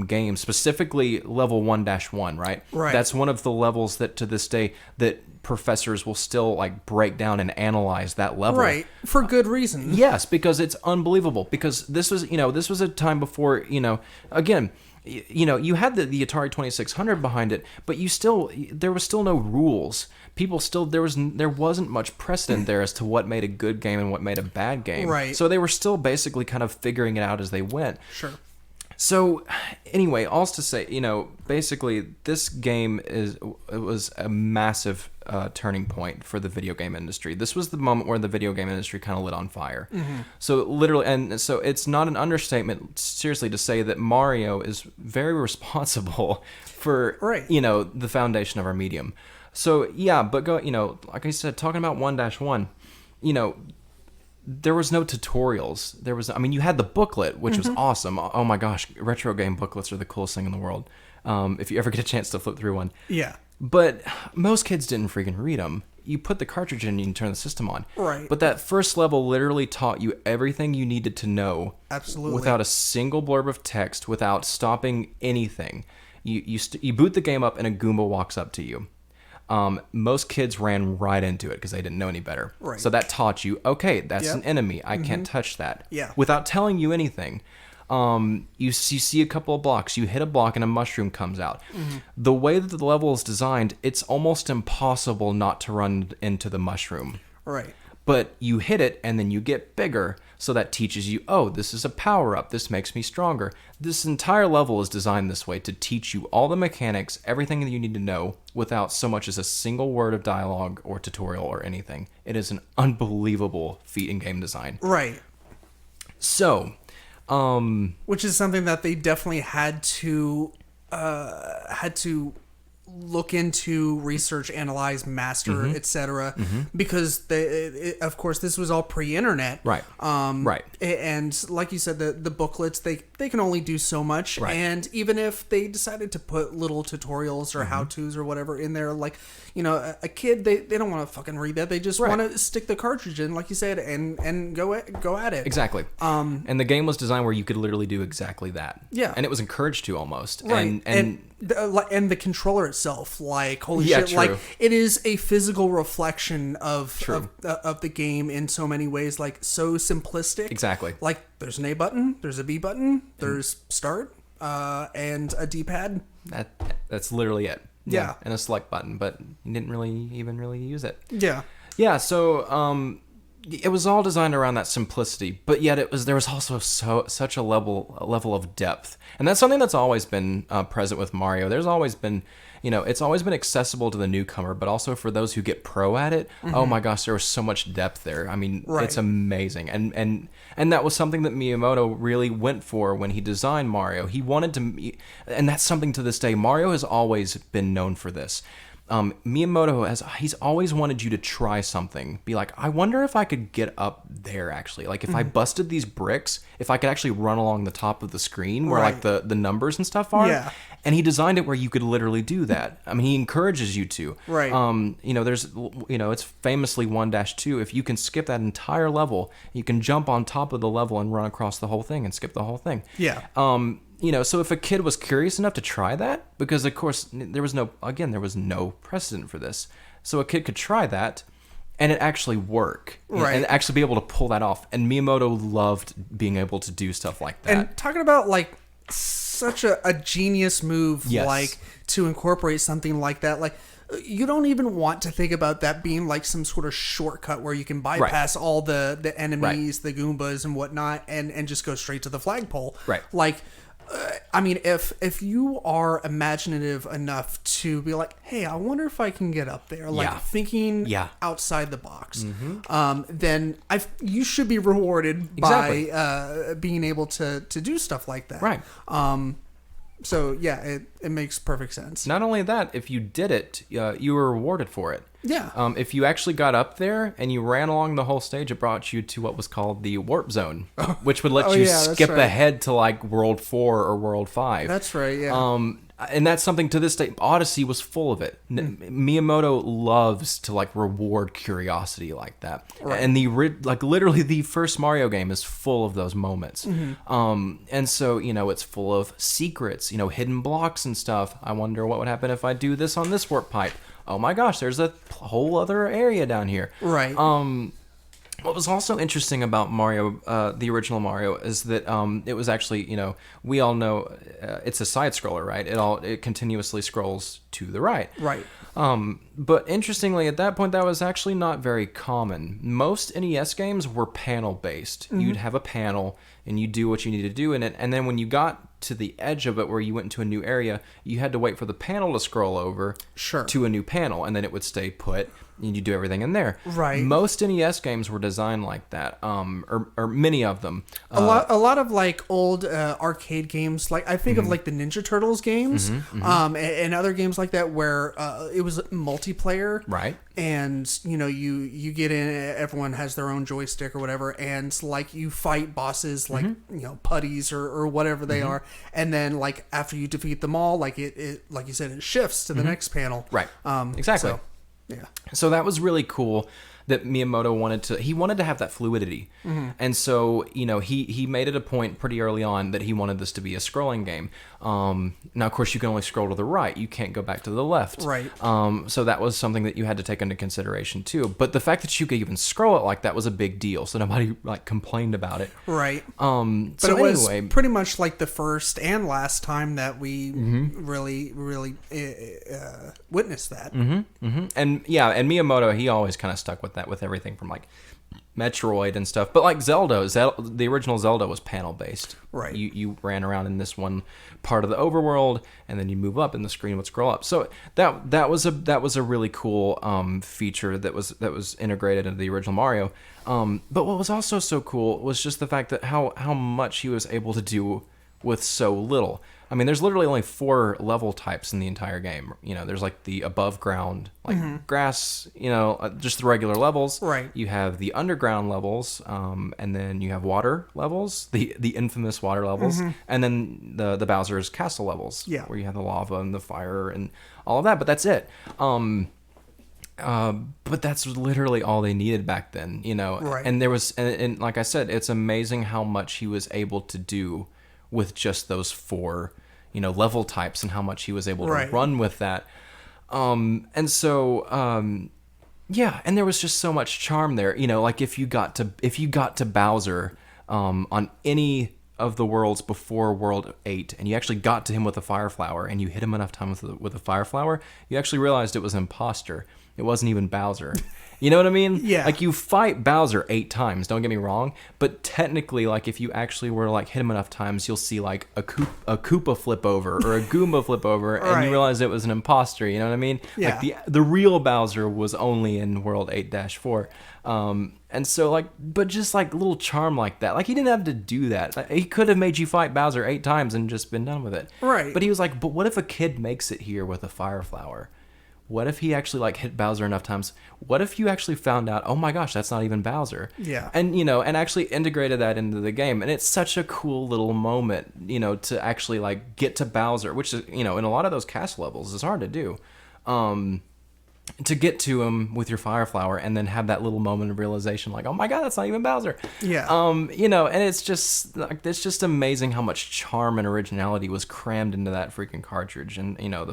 games, specifically level 1-1, right? That's one of the levels that to this day that professors will still like break down and analyze that level, for good reason. Yes, because it's unbelievable, because this was a time before, you know, again, you know, you had the Atari 2600 behind it, but there was still no rules. There wasn't much precedent there as to what made a good game and what made a bad game. So they were still basically kind of figuring it out as they went. So anyway, all to say, you know, basically this game was a massive turning point for the video game industry. This was the moment where the video game industry kind of lit on fire. So literally, and so it's not an understatement, seriously, to say that Mario is very responsible for, you know, the foundation of our medium. So yeah, but you know, like I said, talking about 1-1, you know, there was no tutorials. You had the booklet, which was awesome. Oh my gosh, retro game booklets are the coolest thing in the world. If you ever get a chance to flip through one. But most kids didn't freaking read them. You put the cartridge in and you can turn the system on. But that first level literally taught you everything you needed to know. Without a single blurb of text, without stopping anything. You boot the game up and a Goomba walks up to you. Most kids ran right into it because they didn't know any better. So that taught you, okay, that's an enemy. I can't touch that. Without telling you anything. You see a couple of blocks. You hit a block and a mushroom comes out. The way that the level is designed, it's almost impossible not to run into the mushroom. But you hit it and then you get bigger. So that teaches you, oh, this is a power-up. This makes me stronger. This entire level is designed this way to teach you all the mechanics, everything that you need to know, without so much as a single word of dialogue or tutorial or anything. It is an unbelievable feat in game design. So, which is something that they definitely had to look into, research, analyze, master, etc. Because of course this was all pre-internet, and like you said, the booklets they can only do so much, and even if they decided to put little tutorials or how-tos or whatever in there, like, you know, a kid, they don't want to fucking read that. They just want to stick the cartridge in, like you said, and go at it. Exactly. And the game was designed where you could literally do exactly that. And it was encoured to almost. And the controller itself, like, holy shit, like, it is a physical reflection of the game in so many ways, like, so simplistic. Like, there's an A button, there's a B button, there's start, and a D-pad. That's literally it. And a select button, but you didn't really even use it. Yeah. So it was all designed around that simplicity, but yet there was also such a level of depth, and that's something that's always been present with Mario. There's always been, it's always been accessible to the newcomer, but also for those who get pro at it. Oh my gosh, there was so much depth there. I mean, it's amazing, and that was something that Miyamoto really went for when he designed Mario. He wanted to, and that's something to this day. Mario has always been known for this. Miyamoto he's always wanted you to try something. Be like, I wonder if I could get up there actually. Like if I busted these bricks, if I could actually run along the top of the screen where like the numbers and stuff are. Yeah. And he designed it where you could literally do that. I mean, he encourages you to. Right. There's, it's famously 1-2. If you can skip that entire level, you can jump on top of the level and run across the whole thing and skip the whole thing. Yeah. So if a kid was curious enough to try that, because of course there was no precedent for this, so a kid could try that, and it actually work, and actually be able to pull that off. And Miyamoto loved being able to do stuff like that. And talking about like such a genius move, like to incorporate something like that, like. You don't even want to think about that being like some sort of shortcut where you can bypass all the enemies, the Goombas and whatnot, and just go straight to the flagpole. Right. Like, I mean, if you are imaginative enough to be like, hey, I wonder if I can get up there, like thinking outside the box, then you should be rewarded by being able to do stuff like that. Right. So, yeah, it makes perfect sense. Not only that, if you did it, you were rewarded for it. Yeah. If you actually got up there and you ran along the whole stage, it brought you to what was called the warp zone, which would let you skip ahead to like World 4 or World 5. That's right, yeah. And that's something to this day. Odyssey was full of it. Miyamoto loves to like reward curiosity like that. Right. And literally the first Mario game is full of those moments. And so, it's full of secrets, hidden blocks and stuff. I wonder what would happen if I do this on this warp pipe. Oh my gosh, there's a whole other area down here. Right. What was also interesting about Mario, the original Mario, is that it was actually, we all know it's a side scroller, right? It continuously scrolls to the right. Right. But interestingly, at that point, that was actually not very common. Most NES games were panel based. You'd have a panel and you do what you need to do in it, and then when you got to the edge of it where you went into a new area, you had to wait for the panel to scroll over to a new panel, and then it would stay put and you do everything in there. Right. Most NES games were designed like that, or many of them. A lot of like old arcade games, like I think of like the Ninja Turtles games, and other games like that where it was multiplayer. Right. And you get in, everyone has their own joystick or whatever, and like you fight bosses like putties or whatever they are, and then like after you defeat them all, like it like you said, it shifts to the next panel. Right. Exactly. So, yeah. So that was really cool that Miyamoto wanted to have that fluidity. And so, he made it a point pretty early on that he wanted this to be a scrolling game. Now, of course, you can only scroll to the right. You can't go back to the left. Right. So that was something that you had to take into consideration too. But the fact that you could even scroll it like that was a big deal. So nobody like complained about it. Right. But so it was pretty much like the first and last time that we really witnessed that. And Miyamoto, he always kind of stuck with that, with everything from like Metroid and stuff, but like Zelda, the original Zelda was panel based. Right. You ran around in this one part of the overworld, and then you move up, and the screen would scroll up. So that was a really cool feature that was integrated into the original Mario. But what was also so cool was just the fact that how much he was able to do with so little. I mean, there's literally only 4 level types in the entire game. There's like the above ground, like grass, just the regular levels. Right. You have the underground levels, and then you have water levels, the infamous water levels, and then the Bowser's castle levels, where you have the lava and the fire and all of that. But that's it. But that's literally all they needed back then, Right. And there was, and like I said, it's amazing how much he was able to do with just those 4, level types, and how much he was able to run with that. And so, and there was just so much charm there. Like if you got to Bowser, on any of the worlds before World 8, and you actually got to him with a fire flower, and you hit him enough times with a fire flower, you actually realized it was an imposter. It wasn't even Bowser. You know what I mean? Yeah. Like, you fight Bowser 8 times, don't get me wrong, but technically, like, if you actually were to, like, hit him enough times, you'll see, like, a Koopa flip over or a Goomba flip over, and you realize it was an imposter, you know what I mean? Yeah. Like, the real Bowser was only in World 8-4. And so, like, but just, like, little charm like that. Like, he didn't have to do that. Like, he could have made you fight Bowser 8 times and just been done with it. Right. But he was like, but what if a kid makes it here with a fire flower? What if he actually, like, hit Bowser enough times? What if you actually found out, oh my gosh, that's not even Bowser? Yeah. And, you know, and actually integrated that into the game. And it's such a cool little moment, you know, to actually, like, get to Bowser, which is, you know, in a lot of those castle levels is hard to do. To get to him with your fire flower and then have that little moment of realization, like, oh my god, that's not even Bowser. Yeah. You know, and it's just amazing how much charm and originality was crammed into that freaking cartridge. And, you know,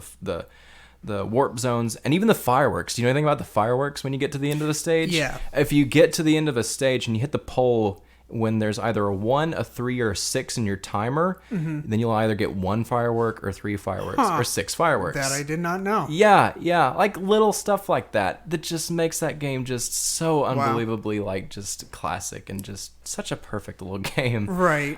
the warp zones, and even the fireworks. Do you know anything about the fireworks when you get to the end of the stage? Yeah. If you get to the end of a stage and you hit the pole when there's either a 1, a 3, or a 6 in your timer, then you'll either get 1 firework or 3 fireworks or 6 fireworks. That I did not know. Yeah. Like little stuff like that just makes that game just so unbelievably like just classic and just such a perfect little game. Right.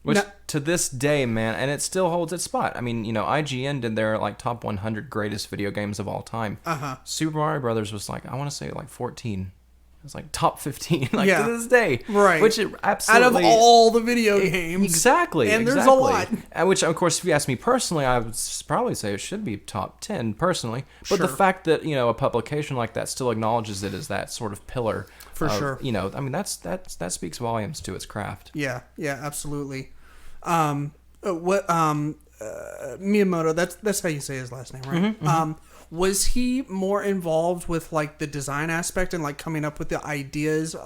Which to this day, man, and it still holds its spot. I mean, you know, IGN did their like top 100 greatest video games of all time. Super Mario Brothers was like, I want to say like 14. It was like top 15, like to this day. Right. Which it absolutely... Out of all the video games. Exactly. And there's a lot. And which, of course, if you ask me personally, I would probably say it should be top 10 personally. But the fact that, you know, a publication like that still acknowledges it as that sort of pillar. For sure. You know, I mean, that speaks volumes to its craft. Yeah, absolutely. Miyamoto, that's how you say his last name, right? Was he more involved with like the design aspect and like coming up with the ideas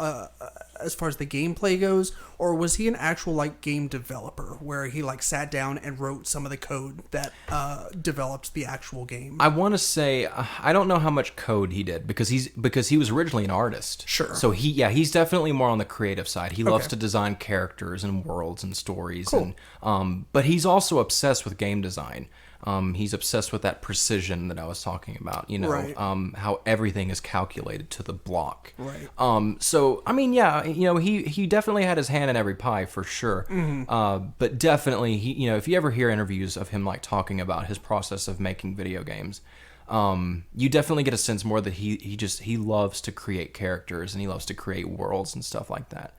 as far as the gameplay goes, or was he an actual like game developer where he like sat down and wrote some of the code that developed the actual game? I want to say I don't know how much code he did because he was originally an artist. Sure. So he's definitely more on the creative side. He loves to design characters and worlds and stories. Cool. And but he's also obsessed with game design. He's obsessed with that precision that I was talking about, you know, how everything is calculated to the block. Right. So, I mean, yeah, you know, he definitely had his hand in every pie for sure. But definitely, you know, if you ever hear interviews of him like talking about his process of making video games, you definitely get a sense more that he loves to create characters and he loves to create worlds and stuff like that.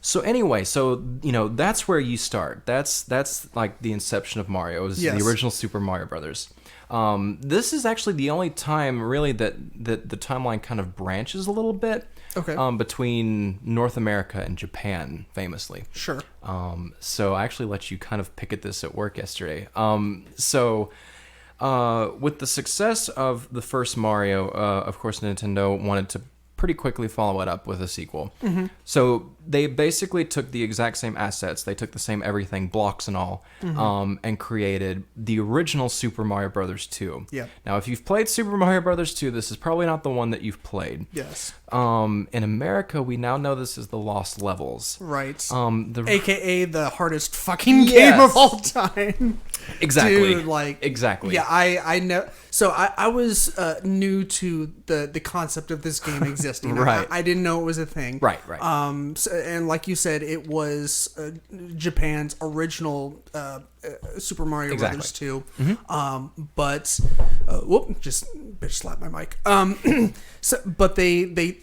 So anyway, so, you know, that's where you start. That's like the inception of Mario, is the original Super Mario Brothers. This is actually the only time really that the timeline kind of branches a little bit. Okay. Between North America and Japan, famously. Sure. So I actually let you kind of pick at this at work yesterday. So with the success of the first Mario, of course, Nintendo wanted to pretty quickly follow it up with a sequel. So they basically took the exact same assets. They took the same everything, blocks and all, and created the original Super Mario Brothers 2. Yeah. Now, if you've played Super Mario Brothers 2, this is probably not the one that you've played. Yes. In America, we now know this as the Lost Levels. Right. AKA the hardest fucking game of all time. Exactly. Dude, like, exactly. Yeah, I know. So I was new to the concept of this game existing. Right. I didn't know it was a thing. Right. So, and like you said, it was Japan's original Super Mario Brothers 2. But whoop, just slapped my mic. But they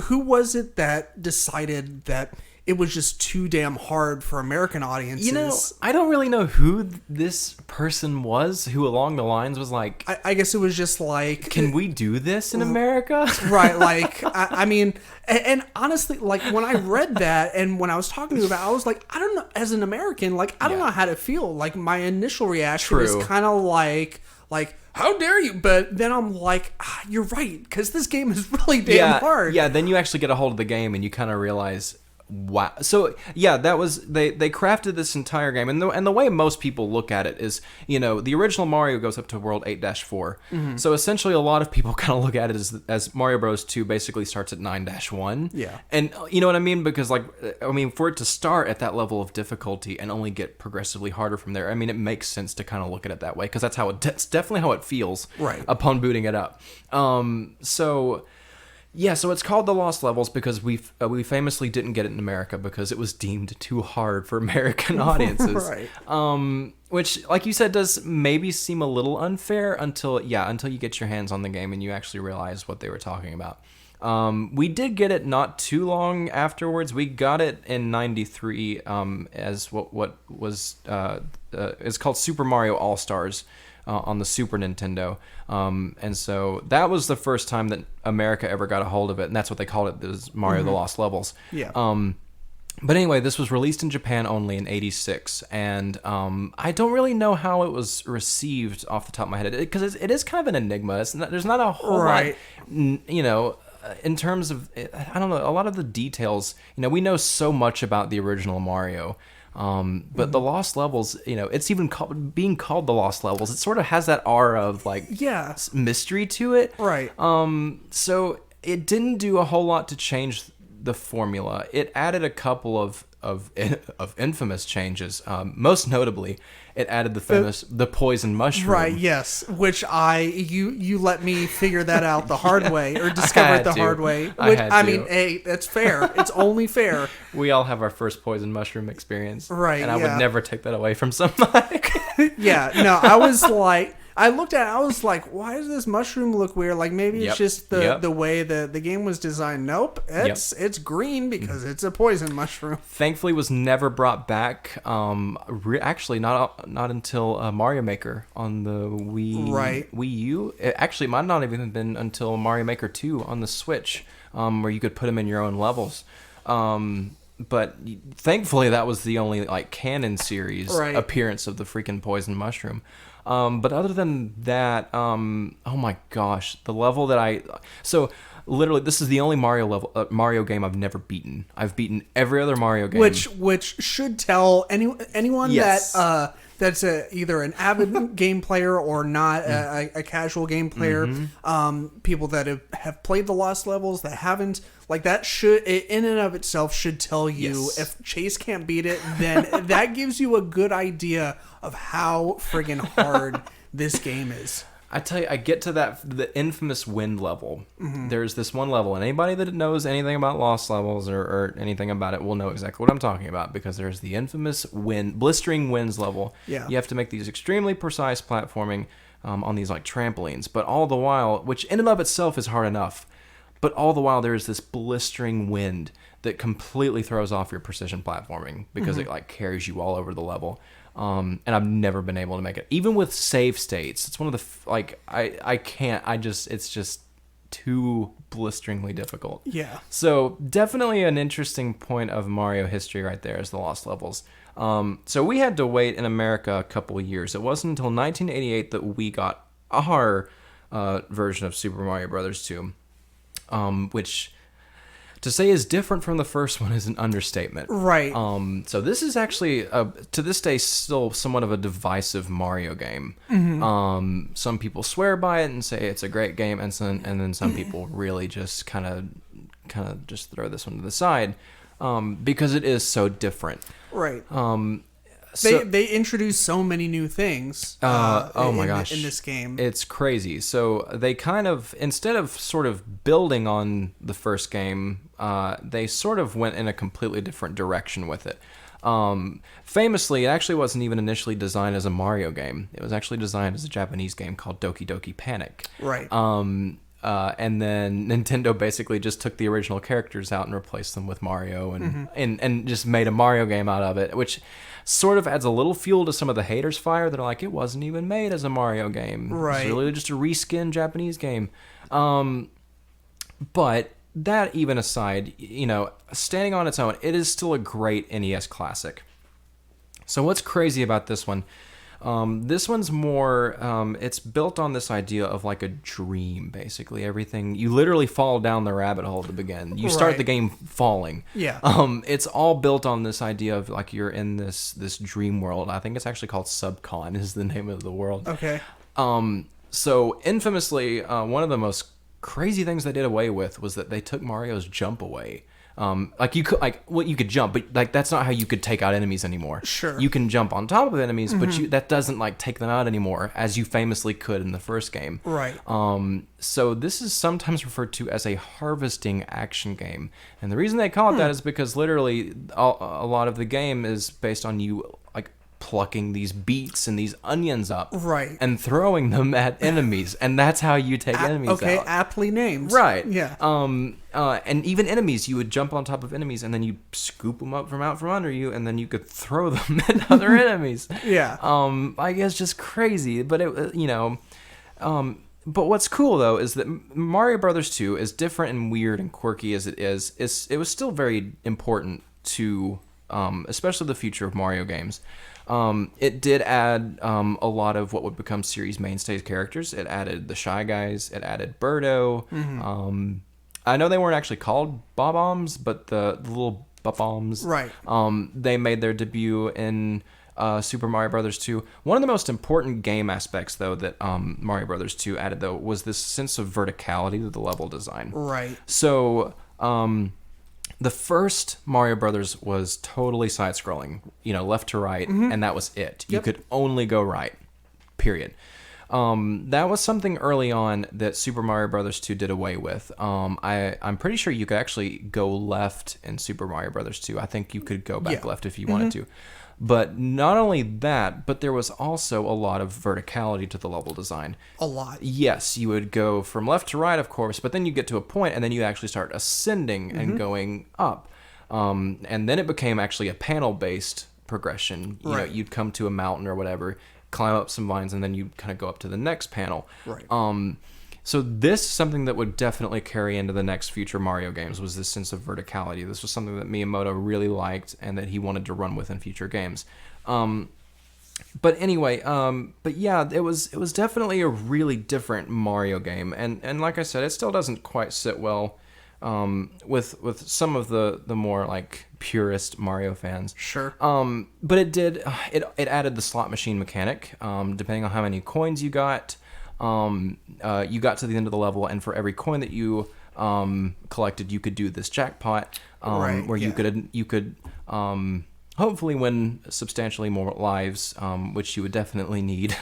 who was it that decided that it was just too damn hard for American audiences? You know, I don't really know who this person was who along the lines was like... I guess it was just like... Can we do this in America? Right, like, I mean... And honestly, like, when I read that and when I was talking about it, I was like, I don't know, as an American, like, I don't know how to feel. Like, my initial reaction was kind of like, how dare you? But then I'm like, you're right, because this game is really damn hard. Yeah, then you actually get a hold of the game and you kind of realize... wow. So yeah, that was they crafted this entire game, and the way most people look at it is, the original Mario goes up to World 8-4. So essentially, a lot of people kind of look at it as Mario Bros. 2 basically starts at 9-1. Yeah, and you know what I mean, because for it to start at that level of difficulty and only get progressively harder from there, I mean, it makes sense to kind of look at it that way, because that's how it's definitely how it feels upon booting it up. So it's called The Lost Levels because we famously didn't get it in America because it was deemed too hard for American audiences. Right. Which, like you said, does maybe seem a little unfair until you get your hands on the game and you actually realize what they were talking about. We did get it not too long afterwards. We got it in '93 as what was it's called Super Mario All-Stars. On the Super Nintendo. And so that was the first time that America ever got a hold of it, and that's what they called it, this Mario The Lost Levels. Yeah. But anyway, this was released in Japan only in '86, and I don't really know how it was received off the top of my head, because it is kind of an enigma. There's not a whole lot, in terms of, I don't know, a lot of the details. We know so much about the original Mario, but The Lost Levels, it's even being called The Lost Levels. It sort of has that aura of mystery to it. Right. So it didn't do a whole lot to change the formula. It added a couple of infamous changes. Most notably, it added the poison mushroom. Right. Yes. Which you let me figure that out the hard way, or discover it the hard way. Which I mean, hey, that's fair. It's only fair. We all have our first poison mushroom experience, right? And I would never take that away from somebody. Yeah. No, I was like. I looked at it, I was like, why does this mushroom look weird? Like, maybe it's just the way the game was designed. Nope, it's green because it's a poison mushroom. Thankfully, was never brought back. Actually, not until Mario Maker on the Wii U. It actually might not have even been until Mario Maker 2 on the Switch, where you could put them in your own levels. But thankfully, that was the only canon series appearance of the freaking poison mushroom. But other than that, oh my gosh, the level that literally, this is the only Mario game I've never beaten. I've beaten every other Mario game, which should tell anyone that that's either an avid game player or not a casual game player. People that have played the Lost Levels that haven't, that should, in and of itself, should tell you if Chase can't beat it, then that gives you a good idea of how friggin' hard this game is. I tell you, I get to the infamous wind level. There's this one level, and anybody that knows anything about Lost Levels or anything about it will know exactly what I'm talking about, because there's the infamous blistering winds level. Yeah. You have to make these extremely precise platforming on these trampolines, but all the while, which in and of itself is hard enough, but all the while there is this blistering wind that completely throws off your precision platforming because it carries you all over the level. And I've never been able to make it, even with save states. It's one of the I can't. It's just too blisteringly difficult. Yeah. So definitely an interesting point of Mario history right there is the Lost Levels. So we had to wait in America a couple of years. It wasn't until 1988 that we got our version of Super Mario Bros. 2, which to say is different from the first one is an understatement. Right. So this is actually, to this day, still somewhat of a divisive Mario game. Some people swear by it and say it's a great game, and then some people really just kind of just throw this one to the side because it is so different. Right. They introduced so many new things. Oh my gosh! In this game, it's crazy. So they kind of, instead of sort of building on the first game, they sort of went in a completely different direction with it. Famously, it actually wasn't even initially designed as a Mario game. It was actually designed as a Japanese game called Doki Doki Panic. Right. And then Nintendo basically just took the original characters out and replaced them with Mario and just made a Mario game out of it, which sort of adds a little fuel to some of the haters' fire that are like, it wasn't even made as a Mario game. Right. It's really just a reskin Japanese game. But that even aside, standing on its own, it is still a great NES classic. So what's crazy about this one? This one's more, it's built on this idea of like a dream, basically. Everything, you literally fall down the rabbit hole to begin. You start the game falling. Yeah. It's all built on this idea of like you're in this dream world. I think it's actually called Subcon is the name of the world. Okay. So infamously, one of the most crazy things they did away with was that they took Mario's jump away. You could jump, but like that's not how you could take out enemies anymore. Sure. You can jump on top of enemies, but that doesn't like take them out anymore, as you famously could in the first game. Right. So this is sometimes referred to as a harvesting action game, and the reason they call it that is because literally a lot of the game is based on you like plucking these beets and these onions up, right, and throwing them at enemies, and that's how you take enemies out. Okay, aptly named. Right. Yeah. And even enemies, you would jump on top of enemies, and then you scoop them up from out from under you, and then you could throw them at other enemies. Yeah. I guess just crazy, but but what's cool though is that Mario Brothers 2, as different and weird and quirky as it is, it was still very important to, especially the future of Mario games. It did add a lot of what would become series mainstays characters. It added the Shy Guys. It added Birdo. I know they weren't actually called Bob-ombs, but the little Bob-ombs. Right. They made their debut in Super Mario Brothers 2. One of the most important game aspects, though, that Mario Brothers 2 added, though, was this sense of verticality to the level design. Right. So, the first Mario Brothers was totally side-scrolling, left to right, and that was it. You could only go right, period. That was something early on that Super Mario Brothers 2 did away with. I'm pretty sure you could actually go left in Super Mario Brothers 2. I think you could go back left if you wanted to. But not only that, but there was also a lot of verticality to the level design. A lot. Yes, you would go from left to right, of course, but then you get to a point, and then you actually start ascending and going up. And then it became actually a panel-based progression. You know, you'd come to a mountain or whatever, climb up some vines, and then you'd kind of go up to the next panel. Right. So this is something that would definitely carry into the next future Mario games, was this sense of verticality. This was something that Miyamoto really liked and that he wanted to run with in future games. But anyway, it was definitely a really different Mario game. And like I said, it still doesn't quite sit well with some of the more like purist Mario fans. Sure. But it added the slot machine mechanic. Depending on how many coins you got, you got to the end of the level, and for every coin that you collected, you could do this jackpot, where you could hopefully win substantially more lives, which you would definitely need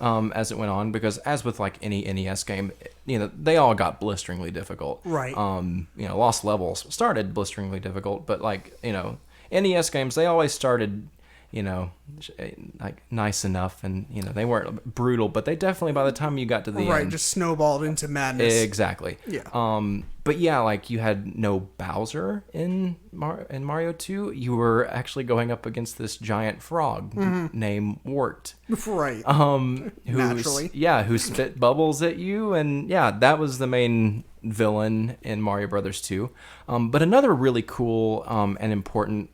as it went on, because as with like any NES game, they all got blisteringly difficult. Right. Lost Levels started blisteringly difficult, but like, NES games, they always started, like nice enough, and they weren't brutal, but they definitely, by the time you got to the end, just snowballed into madness. Exactly. Yeah. But yeah, like you had no Bowser in Mario 2. You were actually going up against this giant frog named Wart. Right. Naturally. Yeah, who spit bubbles at you, and yeah, that was the main villain in Mario Brothers 2. But another really cool and important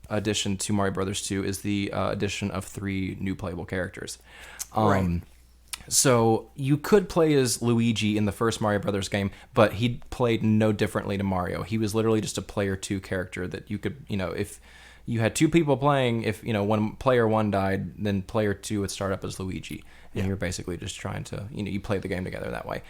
addition to Mario Brothers 2 is the addition of 3 new playable characters. So you could play as Luigi in the first Mario Brothers game, but he played no differently to Mario. He was literally just a player 2 character that you could, if you had 2 people playing, if when player 1 died, then player 2 would start up as Luigi, and you're basically just trying to, you play the game together that way.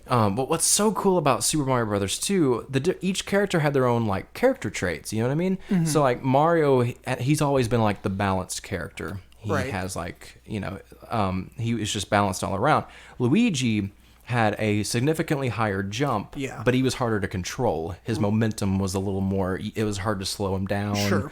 But what's so cool about Super Mario Brothers 2, each character had their own like character traits. You know what I mean? So like Mario, he's always been like the balanced character. He has like he was just balanced all around. Luigi had a significantly higher jump, but he was harder to control. His momentum was a little more. It was hard to slow him down. Sure.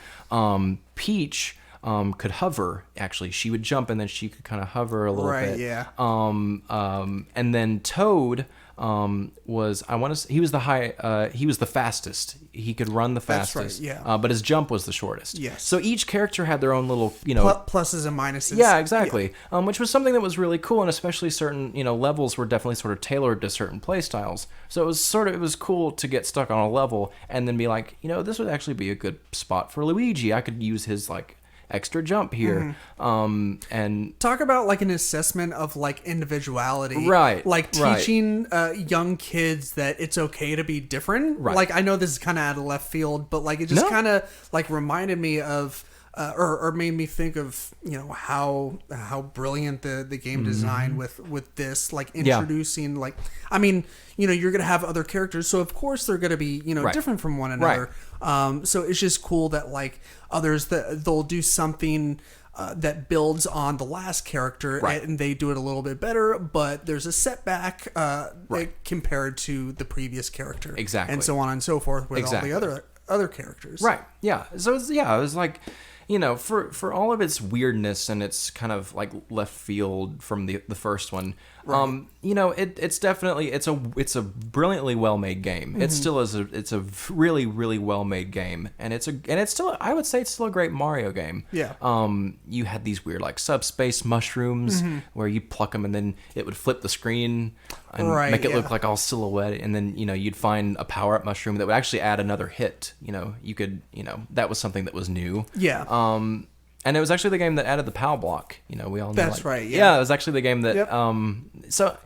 Peach could hover. Actually, she would jump and then she could kind of hover a little bit. Yeah. And then Toad was, I want to say, he was the fastest. He could run the fastest. That's right, but his jump was the shortest. Yes. So each character had their own little, pluses and minuses. Yeah, exactly. Yeah. Which was something that was really cool, and especially certain, levels were definitely sort of tailored to certain play styles. So it was cool to get stuck on a level and then be like, this would actually be a good spot for Luigi. I could use his like extra jump here. And talk about like an assessment of like individuality, right? Like teaching young kids that it's okay to be different. Right. Like I know this is kind of out of left field, but like it just kind of like reminded me of. Or made me think of how brilliant the game design with this, like introducing like, I mean, you're gonna have other characters, so of course they're gonna be different from one another. So it's just cool that like others that they'll do something that builds on the last character, and they do it a little bit better, but there's a setback compared to the previous character, exactly, and so on and so forth with all the other characters, right? Yeah. So it was like. For all of its weirdness and its kind of like left field from the first one, it's definitely it's a brilliantly well made game. It still is it's a really really well made game, and it's still, I would say it's still a great Mario game. Yeah. You had these weird like subspace mushrooms where you pluck them and then it would flip the screen and make it look like all silhouette, and then you'd find a power up mushroom that would actually add another hit. You could that was something that was new. Yeah. And it was actually the game that added the POW block. We all know. That's right. Yeah, it was actually the game that. So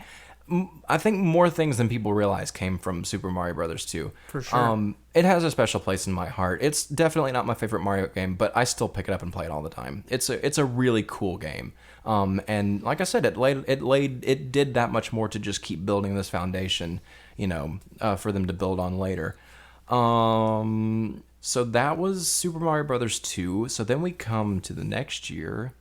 I think more things than people realize came from Super Mario Brothers 2. For sure. It has a special place in my heart. It's definitely not my favorite Mario game, but I still pick it up and play it all the time. It's a really cool game. And like I said, it did that much more to just keep building this foundation, for them to build on later. So that was Super Mario Brothers 2. So then we come to the next year.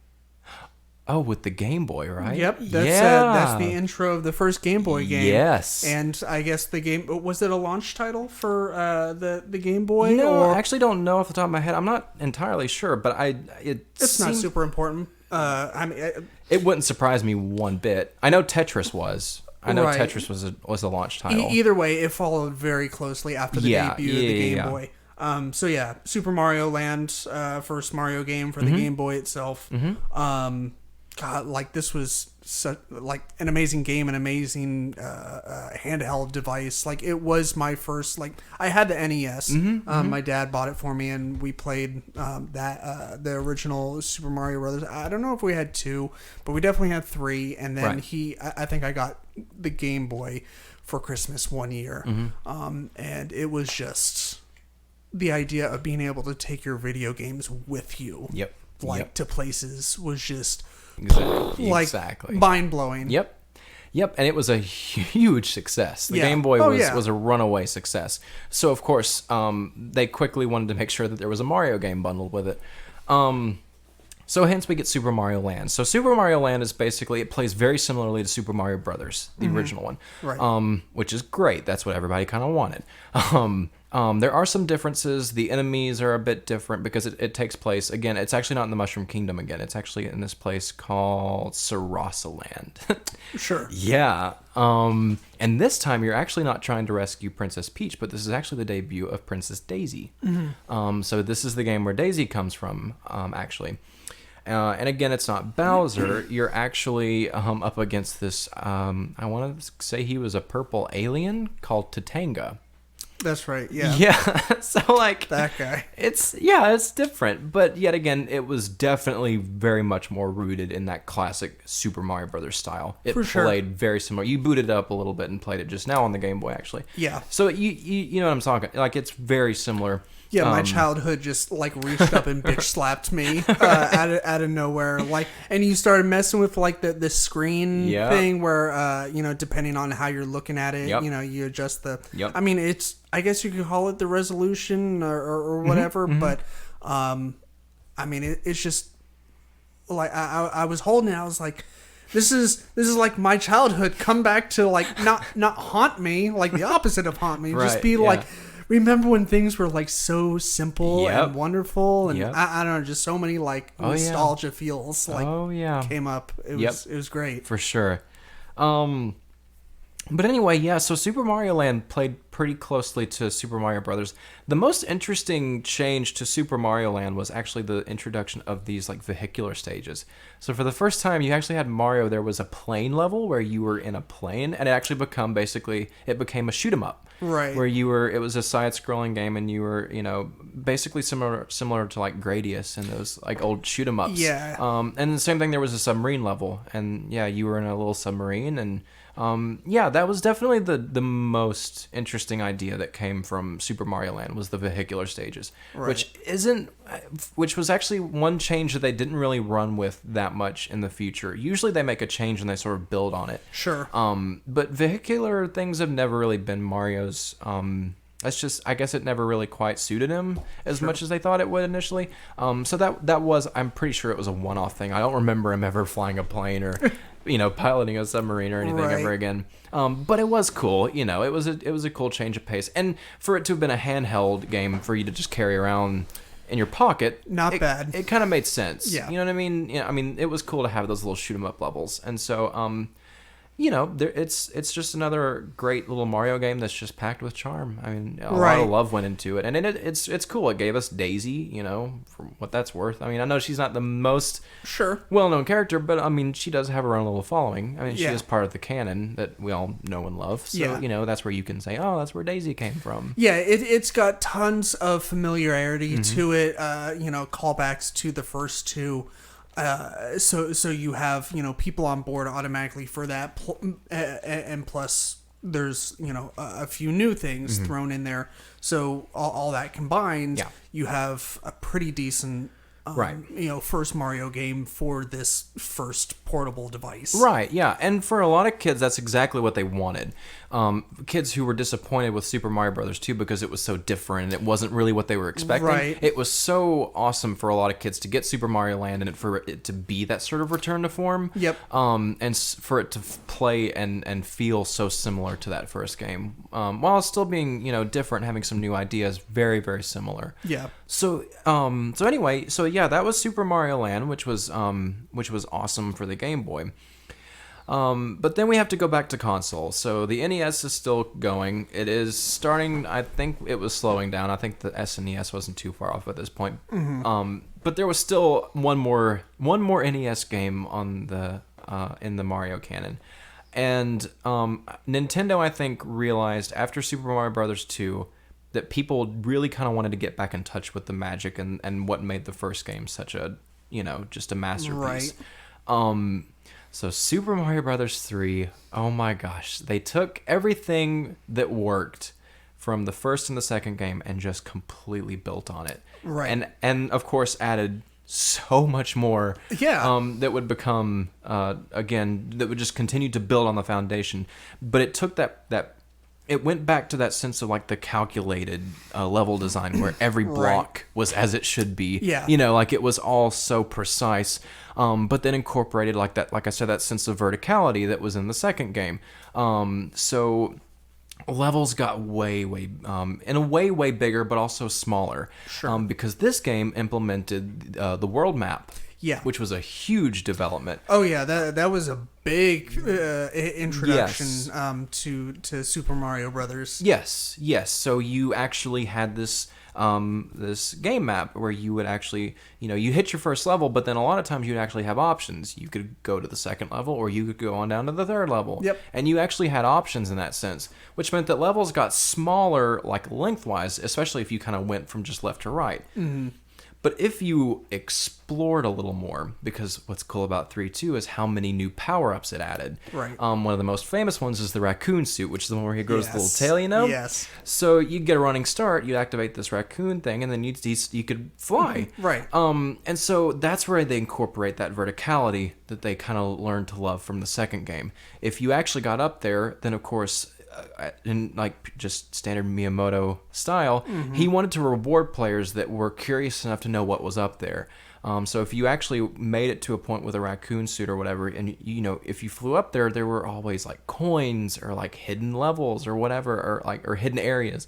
Oh, with the Game Boy, right? Yep. That's the intro of the first Game Boy game. Yes. And I guess the game, was it a launch title for the Game Boy? I actually don't know off the top of my head. I'm not entirely sure, but it's not super important. It wouldn't surprise me one bit. I know Tetris was. Tetris was a launch title. Either way, it followed very closely after the debut of the Game Boy. Super Mario Land, first Mario game for the Game Boy itself. God, like this was such like an amazing game, an amazing handheld device. Like it was my first. Like I had the NES. My dad bought it for me, and we played the original Super Mario Brothers. I don't know if we had 2, but we definitely had 3. And then I think I got the Game Boy for Christmas one year, and it was just the idea of being able to take your video games with you, to places was just exactly mind blowing. Yep, and it was a huge success. The Game Boy was a runaway success. So of course, they quickly wanted to make sure that there was a Mario game bundled with it. So hence we get Super Mario Land. So Super Mario Land is basically, it plays very similarly to Super Mario Brothers, the original one, which is great. That's what everybody kind of wanted. There are some differences. The enemies are a bit different because it takes place, again, it's actually not in the Mushroom Kingdom again. It's actually in this place called Sarasa Land. Sure. Yeah. And this time you're actually not trying to rescue Princess Peach, but this is actually the debut of Princess Daisy. So this is the game where Daisy comes from, actually. And again, it's not Bowser. You're actually up against this, I want to say he was a purple alien called Tatanga. That's right, yeah. Yeah, so like... that guy. It's different. But yet again, it was definitely very much more rooted in that classic Super Mario Brothers style. It played very similar. You booted it up a little bit and played it just now on the Game Boy, actually. Yeah. So you know what I'm talking... Like, it's very similar. Yeah, my childhood just like reached up and bitch slapped me out of nowhere. Like, and you started messing with like the screen thing where depending on how you're looking at it, you adjust the. I mean, I guess you could call it the resolution or whatever, but I mean, it's just like I was holding it. I was like, this is like my childhood come back to like not haunt me, like the opposite of haunt me, just be like. Remember when things were like so simple and wonderful, and I don't know, just so many like nostalgia feels like came up. It was great for sure. But anyway, yeah, so Super Mario Land played pretty closely to Super Mario Brothers. The most interesting change to Super Mario Land was actually the introduction of these like vehicular stages. So for the first time, you actually had Mario. There was a plane level where you were in a plane, and it became a shoot 'em up, right? Where it was a side-scrolling game, and you were basically similar to like Gradius and those like old shoot 'em ups. Yeah. And the same thing. There was a submarine level, and yeah, you were in a little submarine and. Yeah, that was definitely the most interesting idea that came from Super Mario Land was the vehicular stages, right. which was actually one change that they didn't really run with that much in the future. Usually they make a change and they sort of build on it. Sure. But vehicular things have never really been Mario's. That's just, I guess it never really quite suited him as much as they thought it would initially. So that was, I'm pretty sure it was a one-off thing. I don't remember him ever flying a plane or, piloting a submarine or anything ever again. But it was cool. It was a cool change of pace. And for it to have been a handheld game for you to just carry around in your pocket, not bad. It kind of made sense. Yeah. You know what I mean? Yeah. I mean, it was cool to have those little shoot 'em up levels. And so, it's just another great little Mario game that's just packed with charm. I mean, a lot of love went into it, and it's cool. It gave us Daisy, for what that's worth. I mean, I know she's not the most well-known character, but I mean, she does have her own little following. I mean, she is part of the canon that we all know and love. So that's where you can say, oh, that's where Daisy came from. Yeah, it's got tons of familiarity to it. Callbacks to the first two. So you have people on board automatically for that, and plus there's a few new things thrown in there. So all that combined, you have a pretty decent first Mario game for this first portable device. Right, yeah. And for a lot of kids, that's exactly what they wanted. Kids who were disappointed with Super Mario Brothers 2 because it was so different and it wasn't really what they were expecting. Right. It was so awesome for a lot of kids to get Super Mario Land and for it to be that sort of return to form. Yep. And for it to play and feel so similar to that first game. While still being, different, having some new ideas, very, very similar. Yeah. So anyway, that was Super Mario Land, which was awesome for the Game Boy. But then we have to go back to console. So the NES is still going. It is starting. I think it was slowing down. I think the SNES wasn't too far off at this point. Mm-hmm. But there was still one more NES game on the in the Mario canon. And Nintendo, I think, realized after Super Mario Brothers 2 that people really kind of wanted to get back in touch with the magic and what made the first game such a, just a masterpiece. Right. So Super Mario Brothers 3, oh my gosh, they took everything that worked from the first and the second game and just completely built on it. Right. And of course added so much more. Yeah. That would become that would just continue to build on the foundation. But it took that it went back to that sense of like the calculated level design where every block was as it should be. Yeah. Like it was all so precise. But then incorporated like that, like I said, that sense of verticality that was in the second game. So levels got way in a way bigger, but also smaller. Sure. Because this game implemented the world map. Yeah. Which was a huge development. Oh yeah, that was a big introduction to Super Mario Brothers. Yes. So you actually had this this game map where you would actually, you hit your first level, but then a lot of times you'd actually have options. You could go to the second level or you could go on down to the third level. Yep. And you actually had options in that sense, which meant that levels got smaller, like lengthwise, especially if you kind of went from just left to right. Mm-hmm. But if you explored a little more, because what's cool about 3.2 is how many new power-ups it added. Right. One of the most famous ones is the raccoon suit, which is the one where he grows the little tail, Yes. So you get a running start, you activate this raccoon thing, and then you could fly. Right. And so that's where they incorporate that verticality that they kind of learned to love from the second game. If you actually got up there, then of course, in like just standard Miyamoto style, he wanted to reward players that were curious enough to know what was up there. So if you actually made it to a point with a raccoon suit or whatever, and if you flew up there, there were always like coins or like hidden levels or whatever, or hidden areas.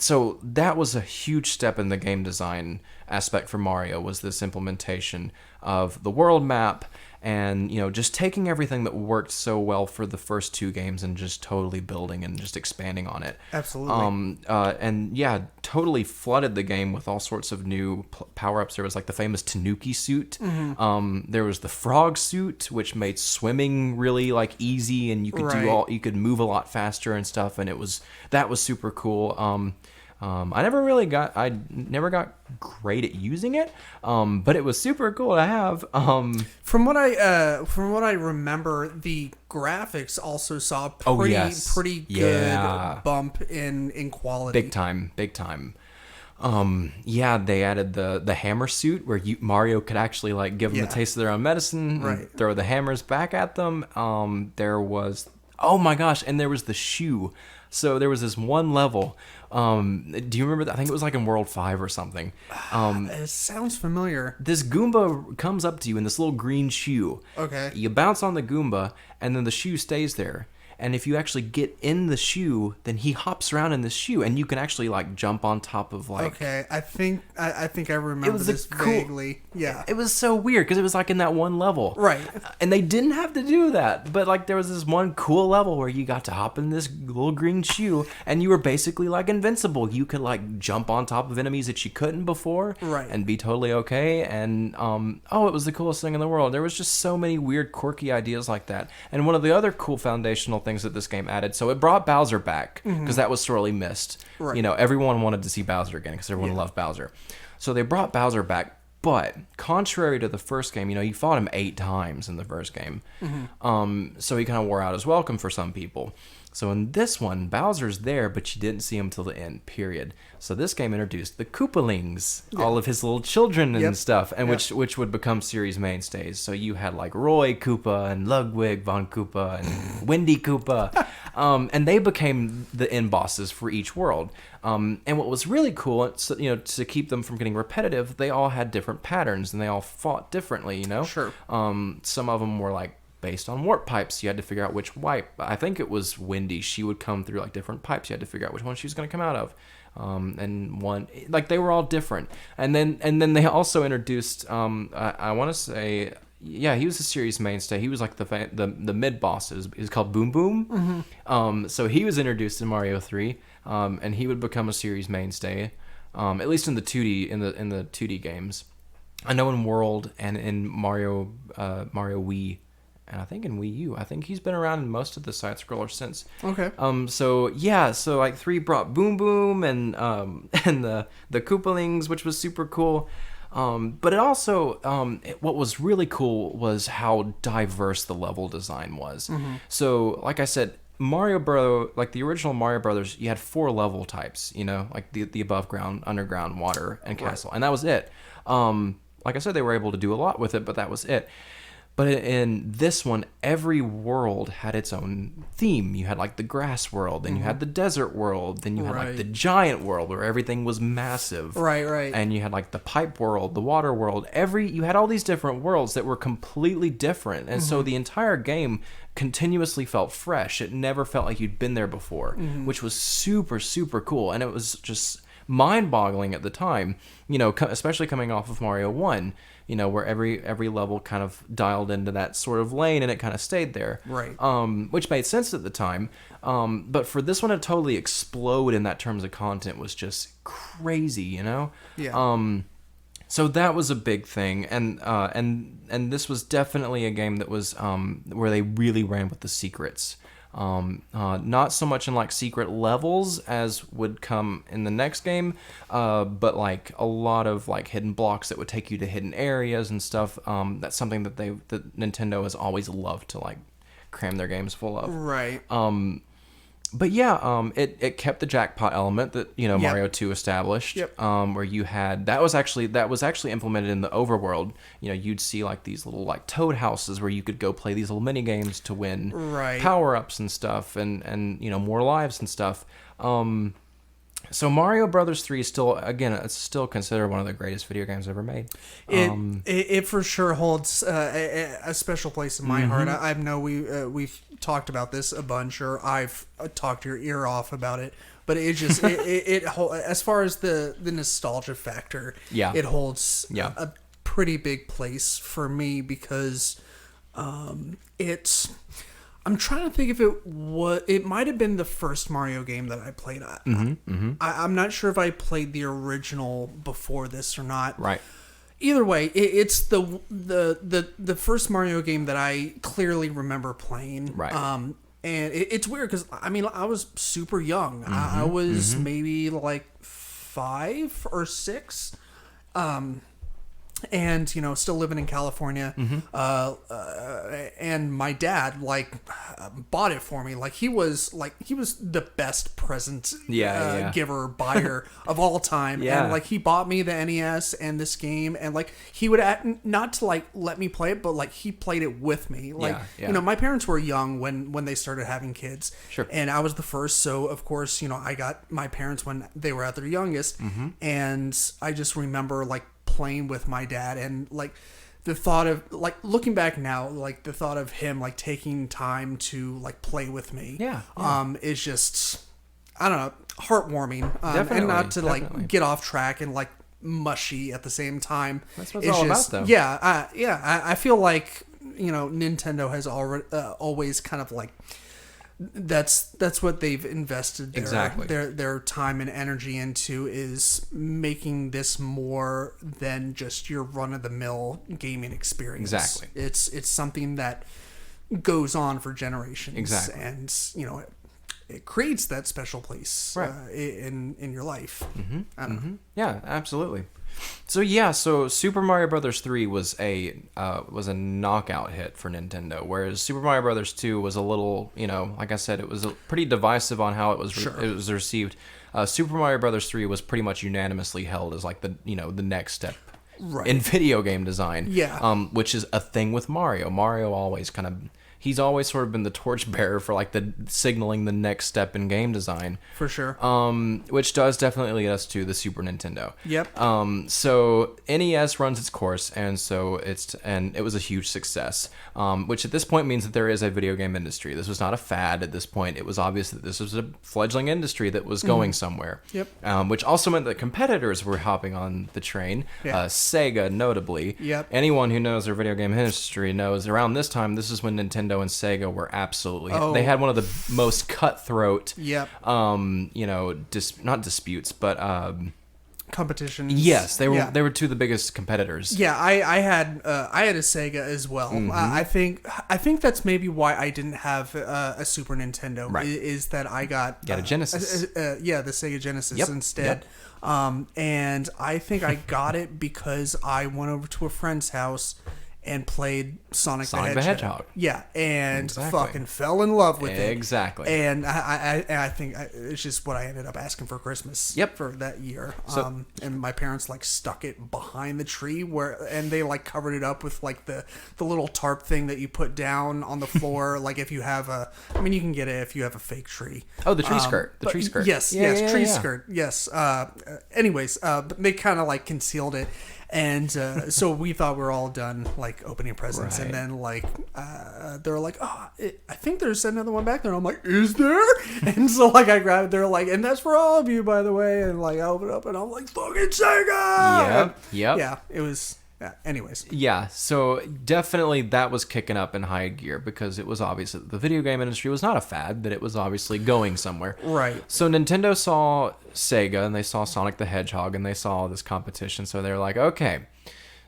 So that was a huge step in the game design aspect for Mario, was this implementation of the world map and, just taking everything that worked so well for the first two games and just totally building and just expanding on it. Absolutely. And yeah, totally flooded the game with all sorts of new power-ups. There was like the famous Tanuki suit. There was the frog suit, which made swimming really like easy, and you could you could move a lot faster and stuff, and that was super cool. I never got great at using it, but it was super cool to have. From what I remember, the graphics also saw pretty good bump in quality. Big time. Yeah, they added the hammer suit where Mario could actually like give them a taste of their own medicine, and throw the hammers back at them. There was, oh my gosh, and there was the shoe. So there was this one level. Do you remember that? I think it was like in World 5 or something. It sounds familiar. This Goomba comes up to you in this little green shoe. Okay. You bounce on the Goomba, and then the shoe stays there. And if you actually get in the shoe, then he hops around in the shoe, and you can actually like jump on top of like. Okay, I think I remember this vaguely. Yeah, it was so weird because it was like in that one level, right? And they didn't have to do that, but like there was this one cool level where you got to hop in this little green shoe, and you were basically like invincible. You could like jump on top of enemies that you couldn't before, right? And be totally okay. And it was the coolest thing in the world. There was just so many weird, quirky ideas like that. And one of the other cool foundational things that this game added, so it brought Bowser back because that was sorely missed. Right. Everyone wanted to see Bowser again because everyone loved Bowser. So they brought Bowser back, but contrary to the first game, you fought him 8 times in the first game. So he kind of wore out his welcome for some people. So in this one, Bowser's there, but you didn't see him till the end, period. So this game introduced the Koopalings, all of his little children and stuff, and which would become series mainstays. So you had like Roy Koopa and Ludwig von Koopa and Wendy Koopa, and they became the end bosses for each world. And what was really cool, to keep them from getting repetitive, they all had different patterns and they all fought differently. Sure. Some of them were like based on warp pipes. You had to figure out which wipe. I think it was Wendy. She would come through like different pipes. You had to figure out which one she was going to come out of. And one, like, they were all different. And then they also introduced, I want to say, yeah, he was a series mainstay. He was like the mid boss. It was called Boom Boom. So he was introduced in Mario 3, and he would become a series mainstay, at least in the 2D in the 2D games. I know in World and in Mario Wii. And I think in Wii U, I think he's been around in most of the side scrollers since. Okay. So like 3 brought Boom Boom and the Koopalings, which was super cool. But it also, what was really cool was how diverse the level design was. So, like I said, like the original Mario Brothers, you had 4 level types. Like the above ground, underground, water, and castle, and that was it. Like I said, they were able to do a lot with it, but that was it. But in this one, every world had its own theme. You had like the grass world, then you had the desert world, then you had like the giant world where everything was massive. Right. And you had like the pipe world, the water world. You had all these different worlds that were completely different. And so the entire game continuously felt fresh. It never felt like you'd been there before, which was super, super cool. And it was just mind-boggling at the time, especially coming off of Mario 1. Where every level kind of dialed into that sort of lane and it kind of stayed there. Right. Which made sense at the time. But for this one to totally explode in that terms of content was just crazy, Yeah. So that was a big thing. And this was definitely a game that was where they really ran with the secrets. Not so much in like secret levels as would come in the next game, but like a lot of like hidden blocks that would take you to hidden areas and stuff. That's something that Nintendo has always loved to like cram their games full of. Right. But yeah, it kept the jackpot element that Mario 2 established. Yep. Where you had that was actually implemented in the overworld. You'd see like these little like toad houses where you could go play these little mini games to win power ups and stuff, and more lives and stuff. So Mario Brothers 3 is still, again, it's still considered one of the greatest video games ever made. It for sure holds a special place in my heart. I know we've talked about this a bunch, or I've talked your ear off about it. but it just it as far as the nostalgia factor, it holds a pretty big place for me because it's. I'm trying to think if it might have been the first Mario game that I played. I'm not sure if I played the original before this or not. Right. Either way, it's the first Mario game that I clearly remember playing. Right. And it's weird because I mean I was super young. I was maybe like 5 or 6. And you know, still living in California, and my dad bought it for me. Like he was the best present giver buyer of all time. And like he bought me the NES and this game, and like he would not to like let me play it, but like he played it with me. Like you know, my parents were young when they started having kids, and I was the first, so of course you know I got my parents when they were at their youngest, and I just remember like playing with my dad, and like the thought of like looking back now, like the thought of him like taking time to like play with me is just, I don't know, heartwarming, and not to like get off track and like mushy at the same time. That's what it's all about, though. I feel like, you know, Nintendo has always kind of like that's what they've invested their time and energy into, is making this more than just your run-of-the-mill gaming experience. Exactly. It's something that goes on for generations. Exactly. And, you know, it creates that special place in your life. I don't know. Yeah, absolutely. So Super Mario Brothers 3 was a knockout hit for Nintendo, whereas Super Mario Brothers 2 was a little, you know, like I said, it was pretty divisive on how it was received. Super Mario Brothers 3 was pretty much unanimously held as like the next step in video game design. Yeah. Which is a thing with Mario. Mario always he's always sort of been the torchbearer for like the signaling the next step in game design. For sure. Which does definitely lead us to the Super Nintendo. Yep. So NES runs its course, and it was a huge success. Which at this point means that there is a video game industry. This was not a fad at this point. It was obvious that this was a fledgling industry that was going somewhere. Yep. Which also meant that competitors were hopping on the train. Yeah. Sega, notably. Yep. Anyone who knows their video game history knows around this time, this is when Nintendo and Sega were absolutely they had one of the most cutthroat not disputes but competitions. Yes, they were two of the biggest competitors. Yeah, I had a Sega as well. I think that's maybe why I didn't have a Super Nintendo. Right. Is that I got a Genesis. the Sega Genesis instead. And I think I got it because I went over to a friend's house and played Sonic the Hedgehog. Yeah, and fucking fell in love with it. Exactly. And I think it's just what I ended up asking for Christmas for that year. So, and my parents like stuck it behind the tree and they like covered it up with like the little tarp thing that you put down on the floor. Like if you have you can get it if you have a fake tree. Oh, the tree skirt. The tree skirt. Yes, tree skirt. Yes. Anyways, but they kind of like concealed it. And so we thought we were all done, like, opening presents. Right. And then, like, they were like, I think there's another one back there. And I'm like, is there? And so, like, I grabbed it. They're like, and that's for all of you, by the way. And, like, I open it up, and I'm like, fucking Sega! Yep. Yeah, it was... Yeah, anyways. Yeah, so definitely that was kicking up in high gear because it was obvious that the video game industry was not a fad, that it was obviously going somewhere. Right. So Nintendo saw Sega and they saw Sonic the Hedgehog and they saw this competition, so they're like, okay,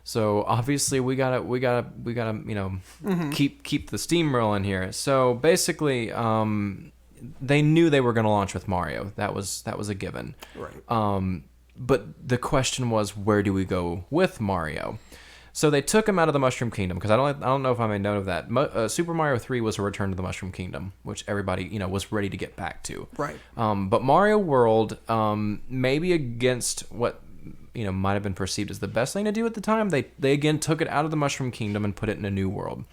so obviously we gotta keep the steam rolling here. So basically, they knew they were gonna launch with Mario. That was a given. Right. But the question was, where do we go with Mario? So they took him out of the Mushroom Kingdom, because I don't know if I made note of that. Super Mario 3 was a return to the Mushroom Kingdom, which everybody was ready to get back to. Right. But Mario World, maybe against what might have been perceived as the best thing to do at the time, they again took it out of the Mushroom Kingdom and put it in a new world.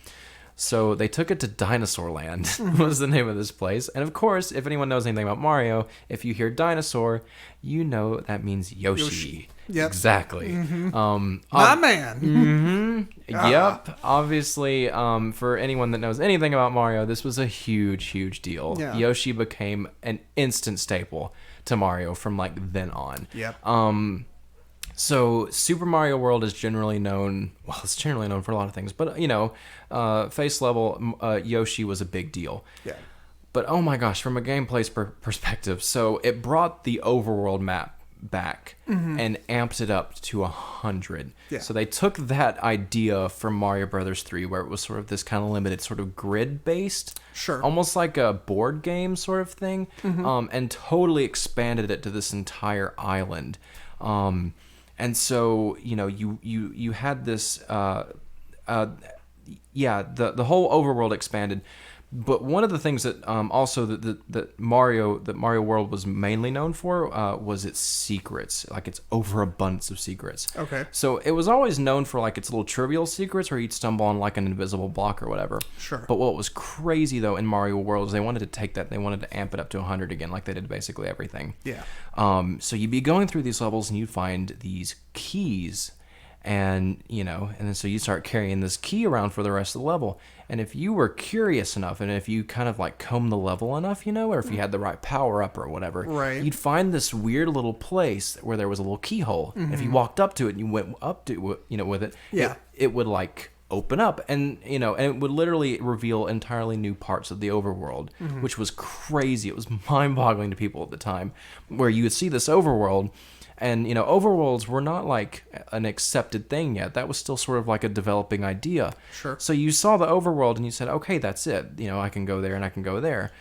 So they took it to Dinosaur Land, was the name of this place. And of course, if anyone knows anything about Mario, if you hear dinosaur, you know that means Yoshi. Yep. Exactly. Mm-hmm. My man. Mm-hmm. Yep. Obviously, for anyone that knows anything about Mario, this was a huge, huge deal. Yeah. Yoshi became an instant staple to Mario from like then on. Yep. So Super Mario World is generally known. Well, it's generally known for a lot of things, but face level, Yoshi was a big deal. Yeah. But oh my gosh, from a gameplay perspective, so it brought the overworld map back and amped it up to 100. Yeah. So they took that idea from Mario Brothers 3, where it was sort of this kind of limited, sort of grid-based, sure, almost like a board game sort of thing, and totally expanded it to this entire island. And so you had this, the whole overworld expanded. But one of the things that also that Mario World was mainly known for was its secrets, like its overabundance of secrets. Okay. So it was always known for like its little trivial secrets where you'd stumble on like an invisible block or whatever. Sure. But what was crazy though in Mario World is they wanted to take that, they wanted to amp it up to 100 again, like they did basically everything. Yeah. So you'd be going through these levels and you'd find these keys. And then so you start carrying this key around for the rest of the level. And if you were curious enough, and if you kind of like combed the level enough, or if you had the right power up or whatever, right, you'd find this weird little place where there was a little keyhole. And if you walked up to it and you went up to with it, yeah, it would like open up, and and it would literally reveal entirely new parts of the overworld, which was crazy. It was mind-boggling to people at the time, where you would see this overworld. And, overworlds were not like an accepted thing yet. That was still sort of like a developing idea. Sure. So you saw the overworld and you said, okay, that's it. I can go there and I can go there.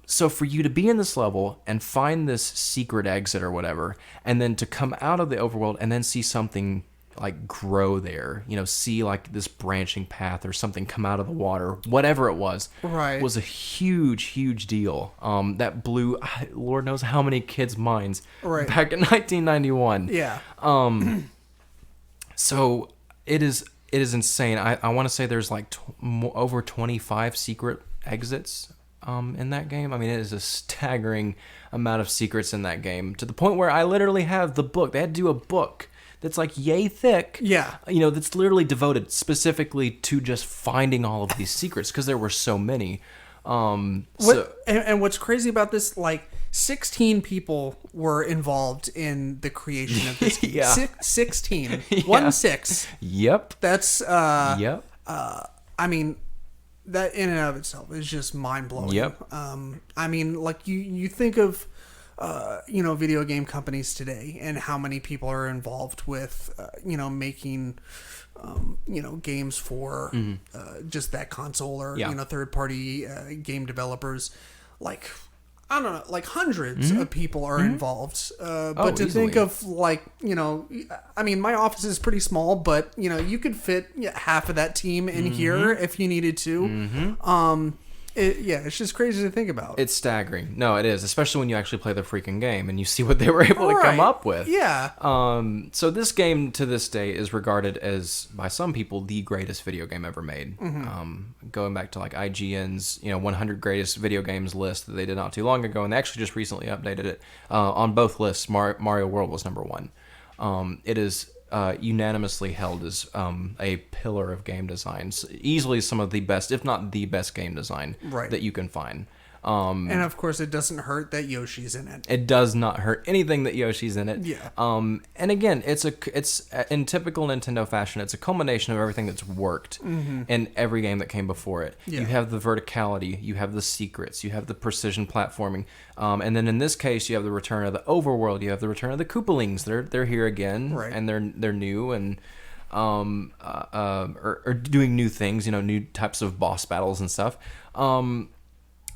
So for you to be in this level and find this secret exit or whatever, and then to come out of the overworld and then see something like grow there, see like this branching path or something come out of the water, whatever it was, right, was a huge deal. That blew Lord knows how many kids' minds back in 1991. Yeah. So it is insane. I want to say there's like over 25 secret exits in that game. I mean, it is a staggering amount of secrets in that game, to the point where I literally have the book. They had to do a book that's like yay thick. Yeah. That's literally devoted specifically to just finding all of these secrets, because there were so many. And what's crazy about this, like 16 people were involved in the creation of this game. Yeah. 16. Yeah. 1-6. Yep. That's yep. I mean, that in and of itself is just mind-blowing. Yep. I mean, like you think of video game companies today and how many people are involved with, making, games for just that console or, third-party game developers. Like, I don't know, like hundreds of people are involved. But to easily. think of like, I mean, my office is pretty small, but, you could fit half of that team in here if you needed to. It's just crazy to think about. It's staggering. No, it is, especially when you actually play the freaking game and you see what they were able to come up with. Yeah. So this game to this day is regarded as, by some people, the greatest video game ever made. Going back to like IGN's 100 greatest video games list that they did not too long ago, and they actually just recently updated it. On both lists, Mario World was number one. It is unanimously held as a pillar of game design. Easily some of the best, if not the best game design that you can find. And of course, it doesn't hurt that Yoshi's in it. It does not hurt anything that Yoshi's in it. Yeah. And again, it's in typical Nintendo fashion. It's a culmination of everything that's worked in every game that came before it. Yeah. You have the verticality, you have the secrets, you have the precision platforming, and then in this case, you have the return of the overworld. You have the return of the Koopalings. They're here again, and they're new and are doing new things. New types of boss battles and stuff.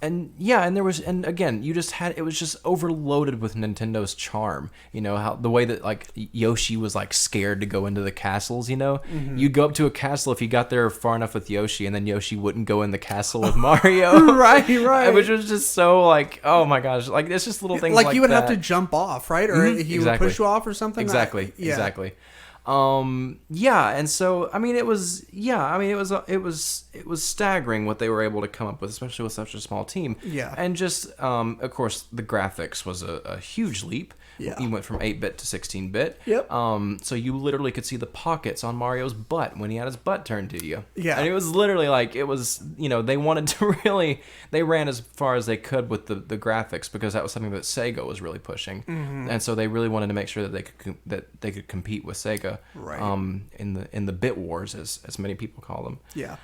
And again, it was just overloaded with Nintendo's charm. How the way that like Yoshi was like scared to go into the castles. You'd go up to a castle if you got there far enough with Yoshi, and then Yoshi wouldn't go in the castle with Mario. right. Which was just so like, oh my gosh, like it's just little things like you would that. have to jump off, right? Or he would push you off or something. Exactly. Yeah, and so I mean, it was staggering what they were able to come up with, especially with such a small team. Yeah, and just of course the graphics was a huge leap. Yeah. You went from 8-bit to 16-bit. Yep. So you literally could see the pockets on Mario's butt when he had his butt turned to you. Yeah. And it was literally like, it was, they wanted to really, they ran as far as they could with the graphics because that was something that Sega was really pushing. Mm-hmm. And so they really wanted to make sure that they could compete with Sega. Right. In the bit wars, as many people call them. Yeah.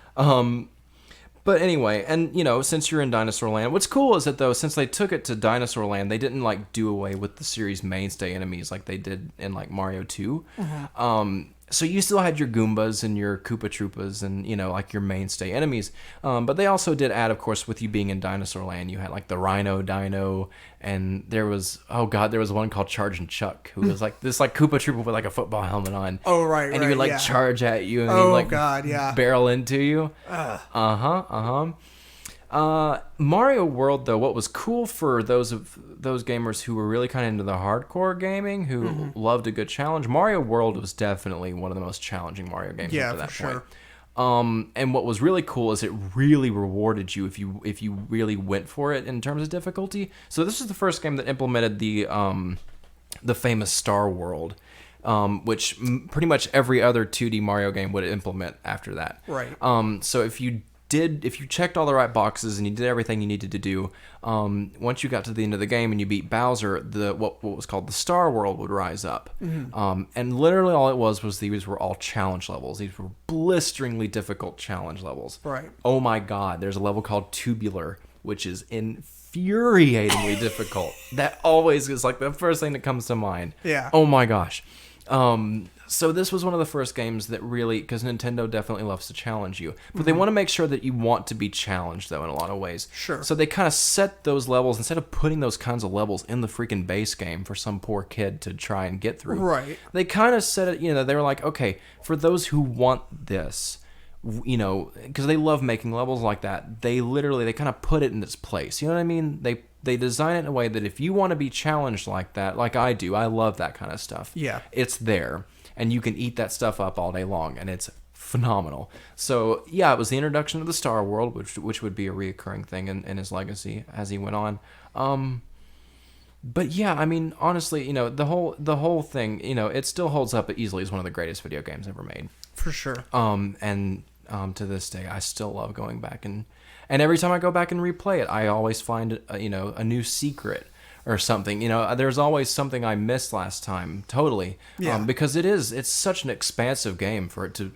But anyway, and since you're in Dinosaur Land, what's cool is that though, since they took it to Dinosaur Land, they didn't like do away with the series' mainstay enemies like they did in like Mario 2. Mm-hmm. So you still had your Goombas and your Koopa Troopas and like your mainstay enemies. But they also did add, of course, with you being in Dinosaur Land, you had like the Rhino Dino, and there was one called Charging Chuck, who was like this like Koopa Troopa with like a football helmet on. Oh right, and he would like charge at you and he'd like barrel into you. Mario World, though, what was cool for those gamers who were really kind of into the hardcore gaming, who loved a good challenge, Mario World was definitely one of the most challenging Mario games up to that point. Sure. And what was really cool is it really rewarded you if you really went for it in terms of difficulty. So this was the first game that implemented the famous Star World, which pretty much every other 2D Mario game would implement after that. Right. So if you checked all the right boxes and you did everything you needed to do, once you got to the end of the game and you beat Bowser, what was called the Star World would rise up. Mm-hmm. And literally all it was these were all challenge levels. These were blisteringly difficult challenge levels. Right. Oh my God, there's a level called Tubular, which is infuriatingly difficult. That always is like the first thing that comes to mind. Yeah. Oh my gosh. So this was one of the first games that really, because Nintendo definitely loves to challenge you, but they want to make sure that you want to be challenged, though, in a lot of ways. Sure. So they kind of set those levels, instead of putting those kinds of levels in the freaking base game for some poor kid to try and get through. Right. They kind of set it, they were like, okay, for those who want this, because they love making levels like that, they kind of put it in its place. You know what I mean? They design it in a way that if you want to be challenged like that, like I do, I love that kind of stuff. Yeah. It's there. And you can eat that stuff up all day long, and it's phenomenal. So, yeah, it was the introduction of the Star World, which would be a reoccurring thing in his legacy as he went on. But yeah, I mean, honestly, the whole thing, it still holds up easily as one of the greatest video games ever made. For sure. And to this day, I still love going back and every time I go back and replay it, I always find a new secret or something. There's always something I missed last time. Totally. Yeah. Because it's such an expansive game for it to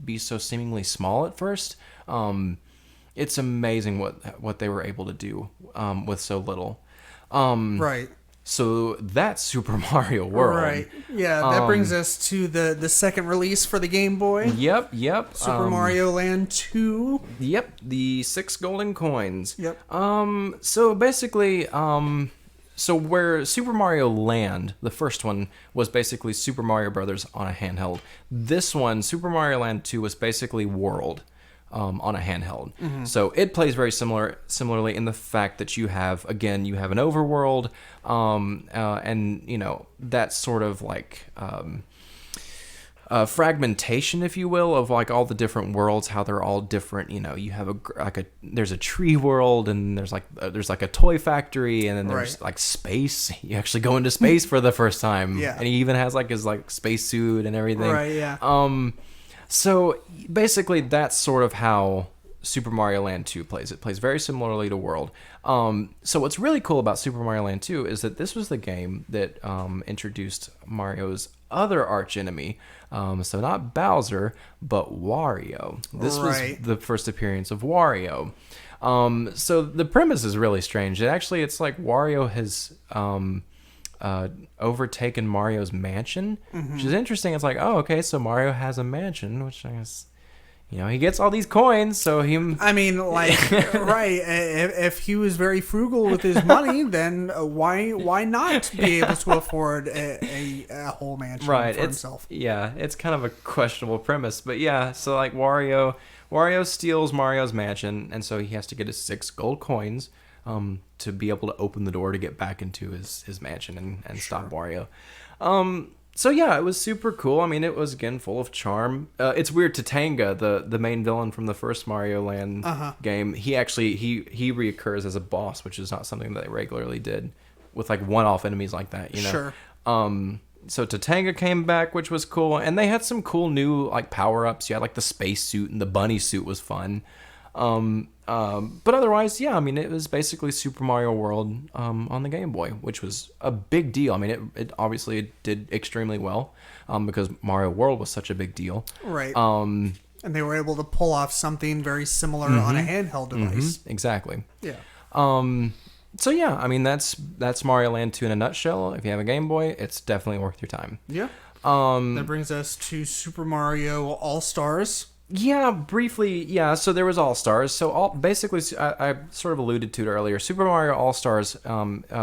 be so seemingly small at first. It's amazing what they were able to do with so little. Right. So that's Super Mario World. Right. Yeah, that brings us to the second release for the Game Boy. Yep. Super Mario Land 2. Yep, the 6 golden coins. Yep. So basically, so where Super Mario Land, the first one, was basically Super Mario Brothers on a handheld. This one, Super Mario Land 2, was basically World. On a handheld. Mm-hmm. So it plays very similarly in the fact that you have an overworld, and that sort of like fragmentation, if you will, of like all the different worlds, how they're all different. You have there's a tree world, and there's like a toy factory, and then there's like space. You actually go into space for the first time. Yeah. And he even has like his like space suit and everything. Right. Yeah. So basically, that's sort of how Super Mario Land 2 plays. It plays very similarly to World. So what's really cool about Super Mario Land 2 is that this was the game that introduced Mario's other archenemy. So not Bowser, but Wario. This was the first appearance of Wario. So the premise is really strange. It's like Wario has overtaken Mario's mansion, which is interesting. It's like, oh, okay, so Mario has a mansion, which I guess, he gets all these coins, so he... I mean, like, right, if he was very frugal with his money, then why not be able to afford a whole mansion for himself? Yeah, it's kind of a questionable premise, but yeah, so like Wario steals Mario's mansion, and so he has to get his 6 gold coins, to be able to open the door to get back into his mansion and stop Wario. So yeah, it was super cool. I mean, it was again full of charm. It's weird. Topanga, the main villain from the first Mario Land game, he reoccurs as a boss, which is not something that they regularly did with like one-off enemies like that. You know. Sure. So Topanga came back, which was cool, and they had some cool new like power-ups. You had like the space suit, and the bunny suit was fun. But otherwise, yeah, I mean, it was basically Super Mario World on the Game Boy, which was a big deal. I mean, it obviously did extremely well because Mario World was such a big deal. Right. And they were able to pull off something very similar on a handheld device. Exactly. Yeah. So yeah, I mean, that's Mario Land 2 in a nutshell. If you have a Game Boy, it's definitely worth your time. Yeah. That brings us to Super Mario All-Stars. Yeah, briefly, yeah. So there was All-Stars. So basically, I sort of alluded to it earlier. Super Mario All-Stars,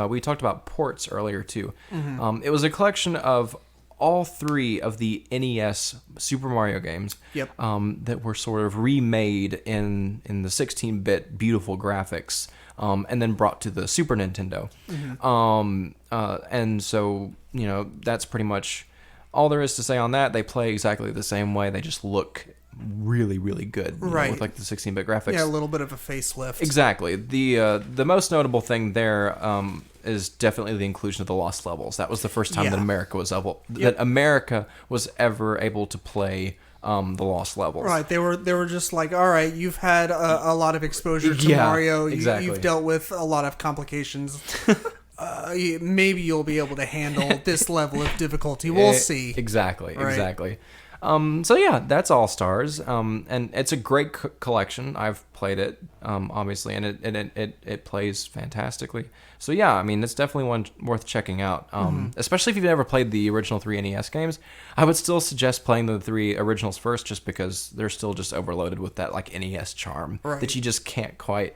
we talked about ports earlier, too. It was a collection of all three of the NES Super Mario games that were sort of remade in the 16-bit beautiful graphics and then brought to the Super Nintendo. And so, you know, that's pretty much all there is to say on that. They play exactly the same way. They just look really, really good, right? With like the 16-bit graphics. Yeah, a little bit of a facelift. Exactly. The most notable thing there is definitely the inclusion of the Lost Levels. That was the first time that America was ever able to play the Lost Levels. Right. They were just like, all right, you've had a lot of exposure to Mario. Exactly. You've dealt with a lot of complications. Maybe you'll be able to handle this level of difficulty. We'll see. Exactly. Right. Exactly. So yeah, that's All Stars, and it's a great collection. I've played it, obviously, and it plays fantastically. So yeah, I mean, it's definitely one worth checking out. Especially if you've never played the original 3 NES games, I would still suggest playing the 3 originals first, just because they're still just overloaded with that like NES charm that you just can't quite.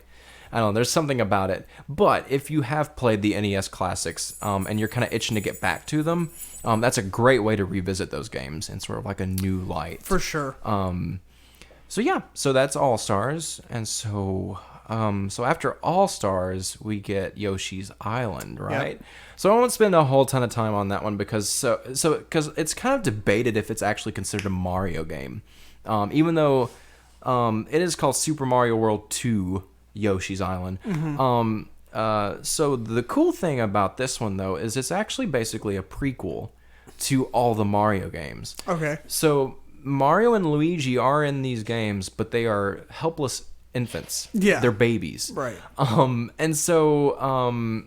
I don't know, there's something about it. But if you have played the NES classics and you're kind of itching to get back to them, that's a great way to revisit those games in sort of like a new light. For sure. So yeah, so that's All Stars. And so after All Stars, we get Yoshi's Island, right? Yep. So I won't spend a whole ton of time on that one because it's kind of debated if it's actually considered a Mario game. Even though it is called Super Mario World 2 Yoshi's Island. So the cool thing about this one, though, is it's actually basically a prequel to all the Mario games. Okay. So Mario and Luigi are in these games, but they are helpless infants. Yeah. They're babies. Right. And so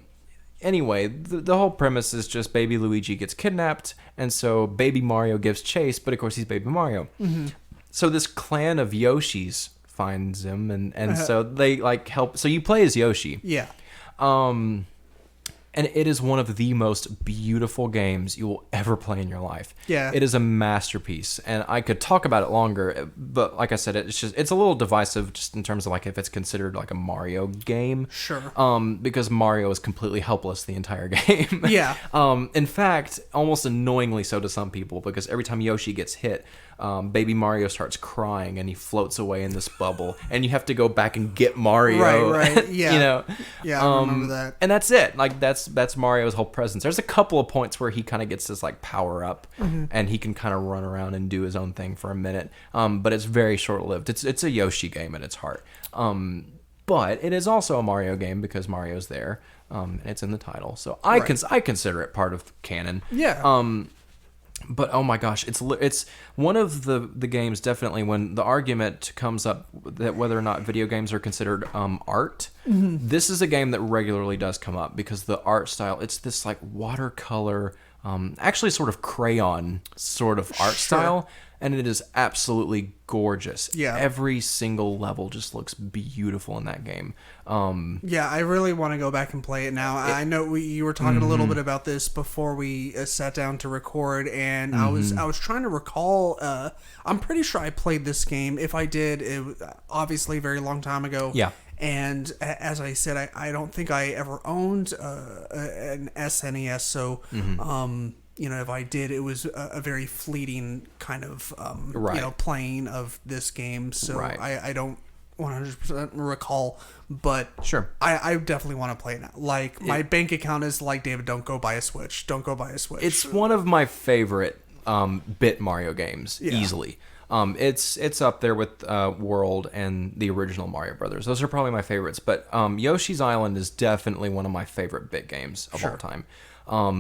anyway, the whole premise is just baby Luigi gets kidnapped, and so baby Mario gives chase, but of course he's baby Mario. So this clan of Yoshis finds him, and so they like help. So you play as Yoshi. Yeah. And it is one of the most beautiful games you will ever play in your life. Yeah. It is a masterpiece, and I could talk about it longer, but like I said, it's a little divisive just in terms of like if it's considered like a Mario game. Sure. Because Mario is completely helpless the entire game. Yeah. In fact, almost annoyingly so to some people, because every time Yoshi gets hit, baby Mario starts crying and he floats away in this bubble, and you have to go back and get Mario. Right. Yeah. You know. Yeah, I remember that. And that's it. Like that's Mario's whole presence. There's a couple of points where he kind of gets this like power up, and he can kind of run around and do his own thing for a minute. But it's very short lived. It's a Yoshi game at its heart. But it is also a Mario game because Mario's there. And it's in the title, so I consider it part of canon. Yeah. But oh my gosh, it's one of the games definitely when the argument comes up that whether or not video games are considered art. This is a game that regularly does come up because the art style, it's this like watercolor, actually sort of crayon sort of art style, and it is absolutely gorgeous. Yeah, every single level just looks beautiful in that game. Yeah, I really want to go back and play it now. I know you were talking a little bit about this before we sat down to record, and I was trying to recall. I'm pretty sure I played this game. If I did, it was obviously a very long time ago. Yeah. And as I said, I don't think I ever owned an SNES, so you know, if I did, it was a very fleeting kind of playing of this game. So I don't 100% recall, but sure, I definitely want to play it now. Like, my bank account is like, David, don't go buy a Switch. Don't go buy a Switch. It's one of my favorite bit Mario games, easily. It's up there with World and the original Mario Brothers. Those are probably my favorites. But Yoshi's Island is definitely one of my favorite bit games of all time.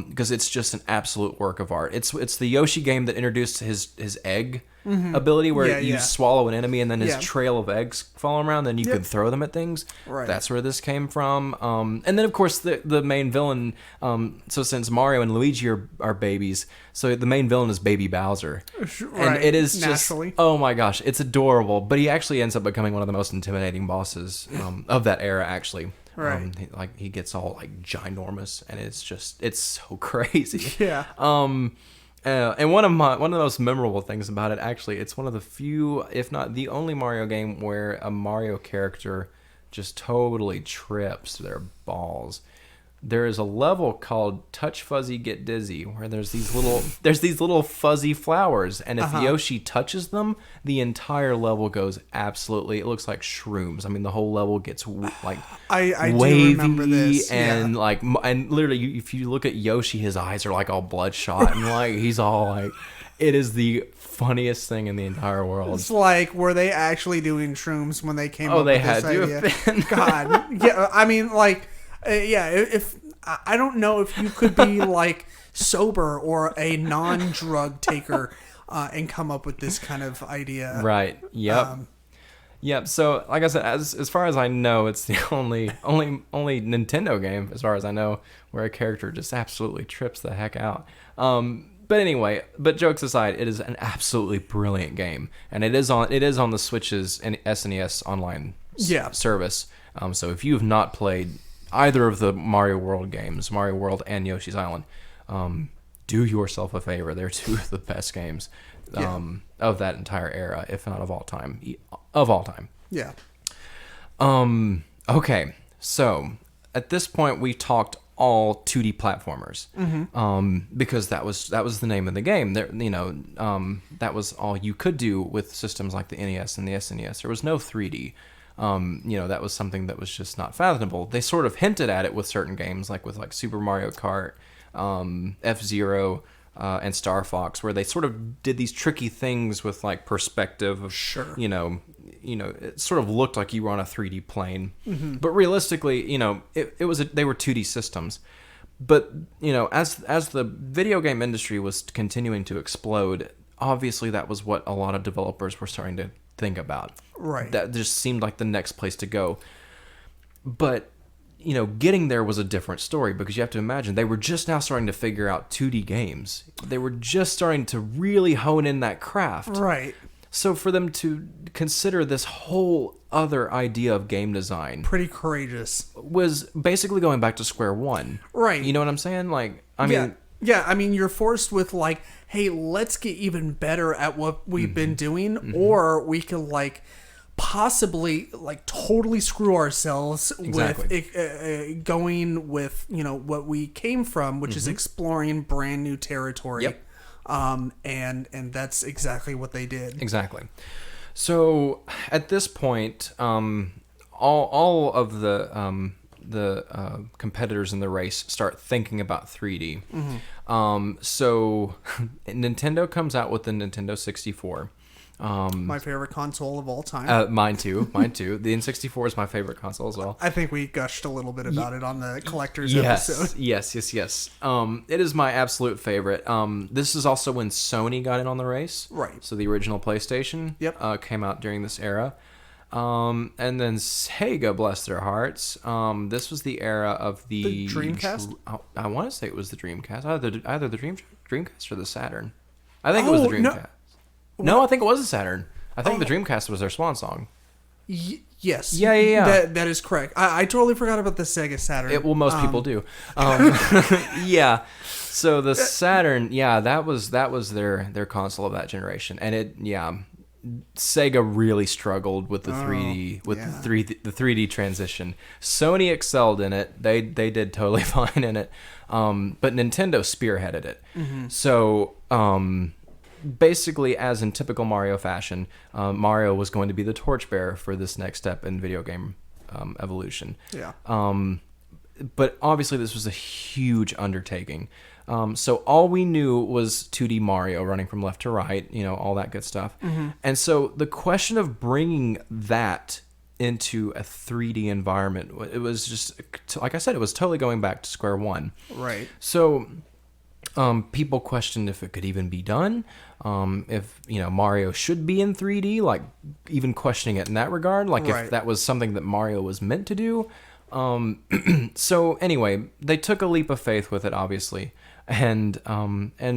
Because it's just an absolute work of art. It's the Yoshi game that introduced his egg ability, where you swallow an enemy and then his trail of eggs fall around, then you could throw them at things. Right. That's where this came from. And then of course the main villain. So since Mario and Luigi are babies, so the main villain is Baby Bowser, and it is naturally. Just, oh my gosh, it's adorable. But he actually ends up becoming one of the most intimidating bosses of that era, actually. Right. He gets all like ginormous, and it's so crazy. Yeah. And one of the most memorable things about it, actually, it's one of the few, if not the only Mario game where a Mario character just totally trips their balls. There is a level called Touch Fuzzy Get Dizzy, where there's these little fuzzy flowers, and if Yoshi touches them, the entire level goes absolutely. It looks like shrooms. I mean, the whole level gets like I wavy, do remember this, and and literally, if you look at Yoshi, his eyes are like all bloodshot, and like he's all like, it is the funniest thing in the entire world. It's like, were they actually doing shrooms when they came up with this idea? Oh, they had to have been. God, yeah. I mean, like. If I don't know if you could be like sober or a non-drug taker and come up with this kind of idea. Right. Yep. Yep. So, like I said, as far as I know, it's the only Nintendo game, as far as I know, where a character just absolutely trips the heck out. But anyway, jokes aside, it is an absolutely brilliant game, and it is on the Switch's and SNES online service. So if you have not played either of the Mario World games, Mario World and Yoshi's Island, do yourself a favor. They're two of the best games of that entire era, if not of all time. Yeah. Okay, so at this point we talked all 2D platformers, because that was the name of the game. There, that was all you could do with systems like the NES and the SNES. There was no 3D. That was something that was just not fathomable. They sort of hinted at it with certain games, like with Super Mario Kart, F-Zero, and Star Fox, where they sort of did these tricky things with like perspective of, it sort of looked like you were on a 3D plane, but realistically, they were 2D systems. But as the video game industry was continuing to explode, obviously that was what a lot of developers were starting to think about. Right. That just seemed like the next place to go. But, getting there was a different story, because you have to imagine they were just now starting to figure out 2D games. They were just starting to really hone in that craft. Right. So for them to consider this whole other idea of game design, pretty courageous, was basically going back to square one. Right. You know what I'm saying? Like, I mean, you're forced with like, hey, let's get even better at what we've been doing, or we could like possibly like totally screw ourselves with going with what we came from, which is exploring brand new territory. Yep. And that's exactly what they did. Exactly. So at this point, all of the competitors in the race start thinking about 3D. So Nintendo comes out with the Nintendo 64. My favorite console of all time. Mine too. The N64 is my favorite console as well. I think we gushed a little bit about it on the collector's episode. Yes. It is my absolute favorite. This is also when Sony got in on the race. Right. So the original PlayStation came out during this era. And then Sega, bless their hearts. This was the era of the Dreamcast. I want to say it was the Dreamcast. Either the Dreamcast or the Saturn. I think it was the Dreamcast. No, I think it was the Saturn. I think the Dreamcast was their swan song. Yes. Yeah. That is correct. I totally forgot about the Sega Saturn. Most people do. Yeah. So the Saturn, that was their console of that generation, and Sega really struggled with the 3D the 3D transition. Sony excelled in it. They did totally fine in it. But Nintendo spearheaded it. So basically, as in typical Mario fashion, Mario was going to be the torchbearer for this next step in video game evolution. Yeah. But obviously, this was a huge undertaking. So all we knew was 2D Mario running from left to right, all that good stuff. Mm-hmm. And so the question of bringing that into a 3D environment, it was just, like I said, it was totally going back to square one. Right. So people questioned if it could even be done, if Mario should be in 3D, like even questioning it in that regard, like if that was something that Mario was meant to do. So anyway, they took a leap of faith with it, obviously, and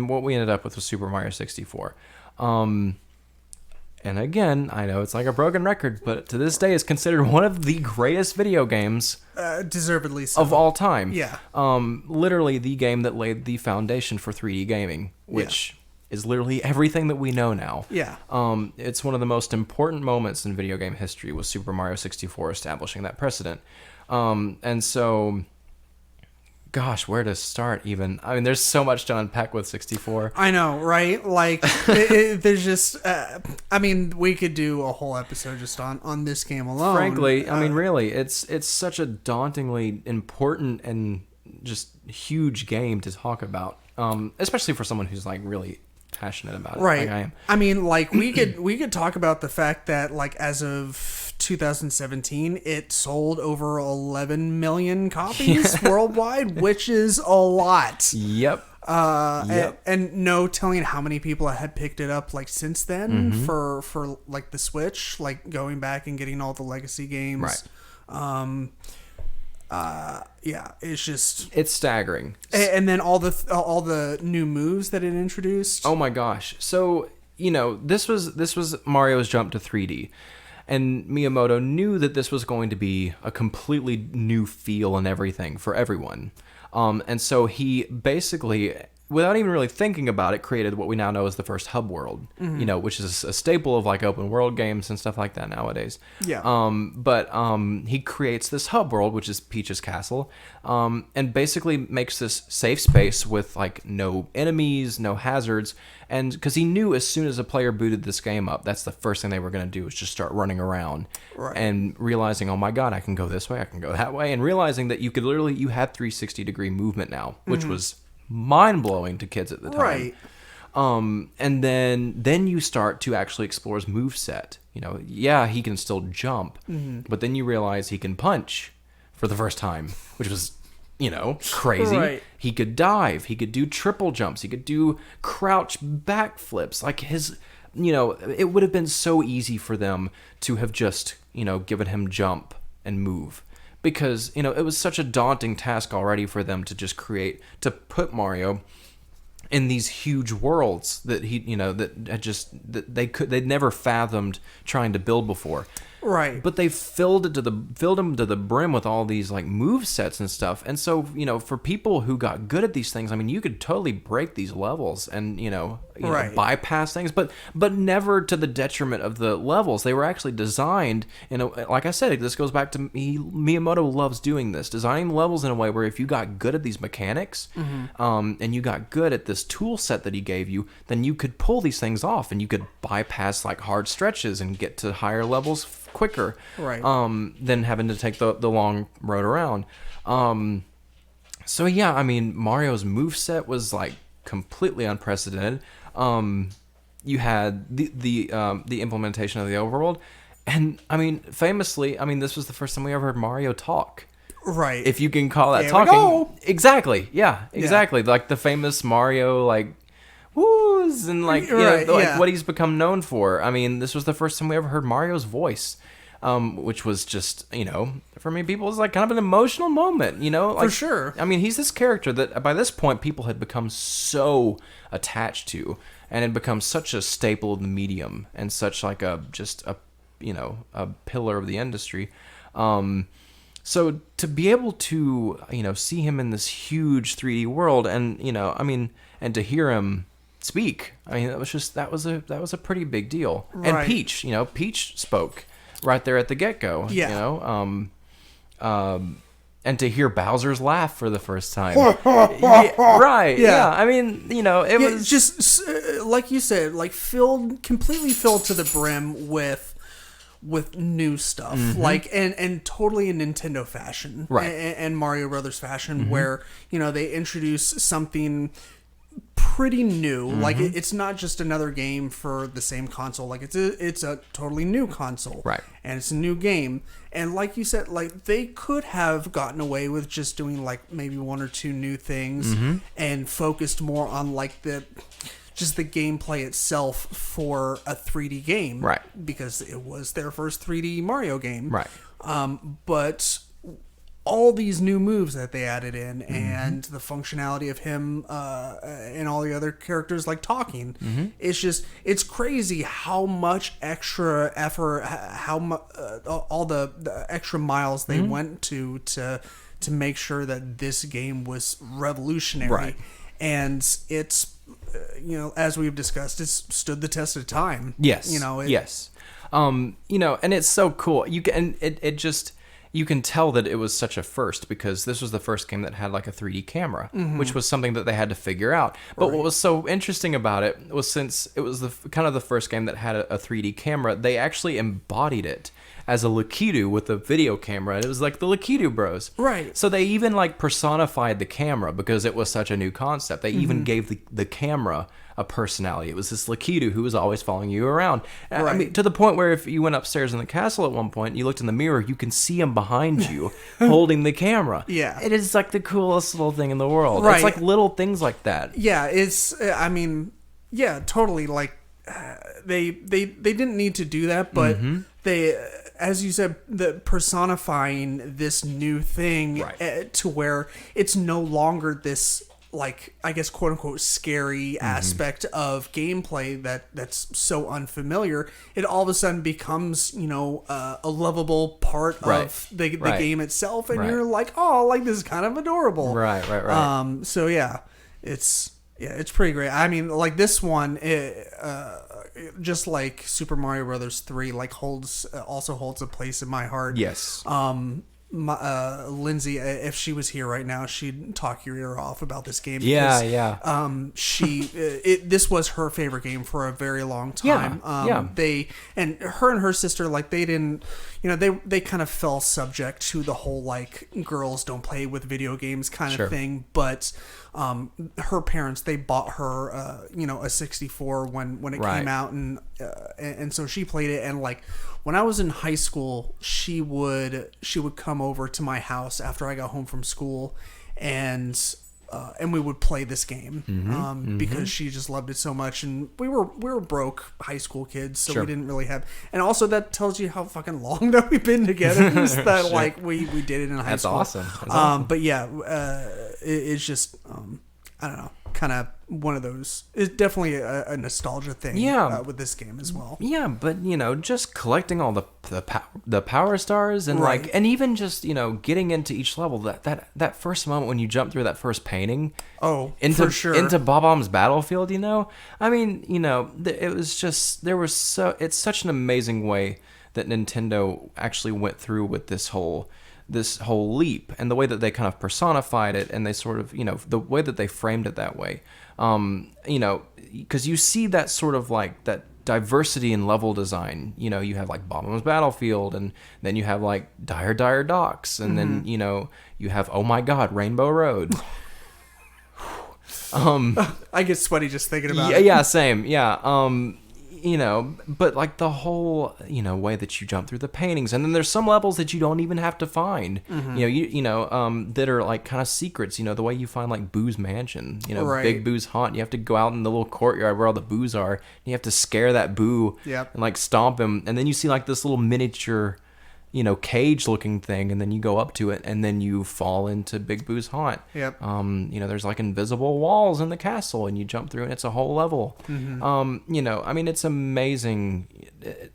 what we ended up with was Super Mario 64. And again, I know it's like a broken record, but to this day is considered one of the greatest video games, deservedly so, of all time. Yeah. Literally the game that laid the foundation for 3D gaming, which is literally everything that we know now. Yeah. It's one of the most important moments in video game history, was Super Mario 64 establishing that precedent. And so, gosh, where to start even? I mean, there's so much to unpack with 64. I know, right? Like, there's just, we could do a whole episode just on this game alone. Frankly, really, it's such a dauntingly important and just huge game to talk about, especially for someone who's like really passionate about it, right? Like I am. I mean, like we could talk about the fact that like as of 2017, it sold over 11 million copies worldwide, which is a lot. Yep. And no telling how many people had picked it up like since then for like the Switch, like going back and getting all the legacy games. Right. It's staggering. And then all the new moves that it introduced. Oh my gosh. So, this was Mario's jump to 3D. And Miyamoto knew that this was going to be a completely new feel and everything for everyone. And so he basically, without even really thinking about it, created what we now know as the first hub world, which is a staple of like open world games and stuff like that nowadays. Yeah. But he creates this hub world, which is Peach's castle, and basically makes this safe space with like no enemies, no hazards. And because he knew as soon as a player booted this game up, that's the first thing they were going to do is just start running around, and realizing, oh my God, I can go this way, I can go that way, and realizing that you had 360-degree movement now, which was mind-blowing to kids at the time. Right. And then you start to actually explore his moveset. He can still jump, but then you realize he can punch for the first time, which was, crazy. Right. He could dive. He could do triple jumps. He could do crouch backflips. Like it would have been so easy for them to have just, given him jump and move. Because, it was such a daunting task already for them to just to put Mario in these huge worlds that they'd never fathomed trying to build before. Right. But they filled him to the brim with all these like move sets and stuff. And so, for people who got good at these things, I mean, you could totally break these levels and, bypass things, but never to the detriment of the levels. They were actually designed like I said, this goes back to Miyamoto loves doing this, designing levels in a way where if you got good at these mechanics, and you got good at this tool set that he gave you, then you could pull these things off and you could bypass like hard stretches and get to higher levels quicker, right? Than having to take the long road around. So yeah, I mean, Mario's moveset was like completely unprecedented. You had the implementation of the overworld, and I mean, famously, this was the first time we ever heard Mario talk. Right. If you can call that there talking. We go. Exactly. Yeah. Exactly. Yeah. Like the famous Mario like woos and like what he's become known for. I mean, this was the first time we ever heard Mario's voice, which was just, for many people, it was like kind of an emotional moment, like, for sure. I mean, he's this character that by this point people had become so attached to and had become such a staple of the medium and such like a pillar of the industry. So to be able to, see him in this huge 3D world and, and to hear him speak, that was a pretty big deal. Right. And Peach, Peach spoke right there at the get-go. Yeah. And and to hear Bowser's laugh for the first time. Right. Yeah. I mean, it was just like you said, like completely filled to the brim with new stuff, like and totally in Nintendo fashion, right? And Mario Brothers fashion, where they introduce something pretty new. Like it's not just another game for the same console. Like it's a totally new console, right? And it's a new game. And like you said, like they could have gotten away with just doing like maybe one or two new things and focused more on like just the gameplay itself for a 3D game, right? Because it was their first 3D Mario game, right? But all these new moves that they added in and the functionality of him and all the other characters like talking, it's crazy how much extra effort, all the extra miles they went to make sure that this game was revolutionary, right? And it's as we've discussed, it's stood the test of time. Yes, yes. And it's so cool. You can tell that it was such a first because this was the first game that had like a 3D camera, which was something that they had to figure out. But what was so interesting about it was, since it was the kind of the first game that had a 3D camera, they actually embodied it as a Lakitu with a video camera. And it was like the Lakitu Bros. Right. So they even like personified the camera because it was such a new concept. They even gave the camera a personality. It was this Lakitu who was always following you around. Right. I mean, to the point where if you went upstairs in the castle at one point, you looked in the mirror, you can see him behind you holding the camera. Yeah. It is like the coolest little thing in the world. Right. It's like little things like that. Yeah, totally. Like they didn't need to do that, but they, as you said, the personifying this new thing to where it's no longer this, like, I guess, quote unquote scary aspect of gameplay that's so unfamiliar. It all of a sudden becomes, a lovable part of the game itself, and you're like, oh, like, this is kind of adorable. Right. So yeah, it's pretty great. I mean, like, this one, just like Super Mario Brothers 3, like also holds a place in my heart. Yes. Lindsay, if she was here right now, she'd talk your ear off about this game. Because, this was her favorite game for a very long time. Her and her sister, like, they didn't, they kind of fell subject to the whole, like, girls don't play with video games kind of thing. But her parents, they bought her, a 64 when it came out, and so she played it. And like, when I was in high school, she would come over to my house after I got home from school, and we would play this game because she just loved it so much. And we were broke high school kids, so we didn't really have. And also, that tells you how fucking long that we've been together. That like we did it in high school. That's awesome. But yeah, it's just I don't know, kind of one of those. It's definitely a nostalgia thing. With this game as well. Yeah, but just collecting all the power stars and like, and even just getting into each level. That first moment when you jump through that first painting. Oh, into, for sure. Into Bob-omb's battlefield. I mean, it was just it's such an amazing way that Nintendo actually went through with this whole leap, and the way that they kind of personified it, and they sort of, the way that they framed it that way, because you see that sort of like that diversity in level design. You have like Bob-omb's Battlefield, and then you have like Dire Docks, and then you have, oh my god, Rainbow Road. I get sweaty just thinking about it. Yeah, same. Yeah. But like the whole, way that you jump through the paintings, and then there's some levels that you don't even have to find, that are like kind of secrets, the way you find like Boo's mansion, Big Boo's haunt. You have to go out in the little courtyard where all the Boos are, and you have to scare that Boo and like stomp him. And then you see like this little miniature, cage looking thing, and then you go up to it, and then you fall into Big Boo's haunt. There's like invisible walls in the castle, and you jump through, and it's a whole level. I mean, it's amazing.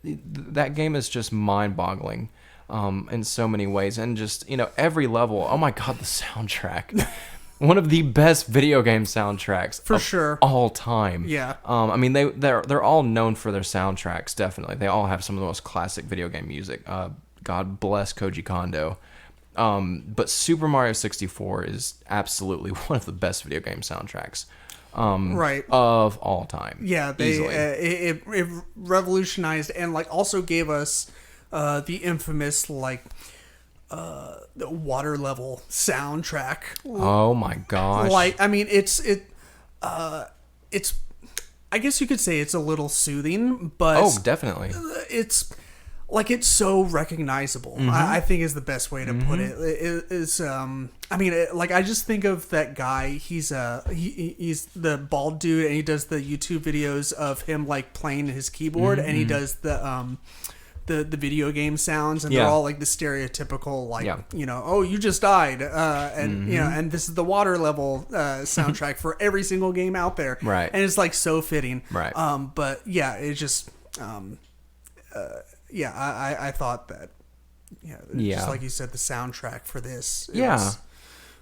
That game is just mind-boggling in so many ways, and just every level. Oh my god, the soundtrack. One of the best video game soundtracks for sure all time. Yeah. I mean, they're all known for their soundtracks. Definitely, they all have some of the most classic video game music. God bless Koji Kondo. But Super Mario 64 is absolutely one of the best video game soundtracks. Of all time. Yeah, it revolutionized and like also gave us the infamous like the water level soundtrack. Oh my gosh! Like, I mean, it's I guess you could say it's a little soothing, but definitely. It's like it's so recognizable. I think is the best way to put it. It is I mean, like I just think of that guy. He's he's the bald dude, and he does the YouTube videos of him like playing his keyboard, and he does the video game sounds, and they're all like the stereotypical like oh, you just died, and and this is the water level soundtrack for every single game out there, right? And it's like so fitting, right? But yeah, it just I thought that just like you said, the soundtrack for this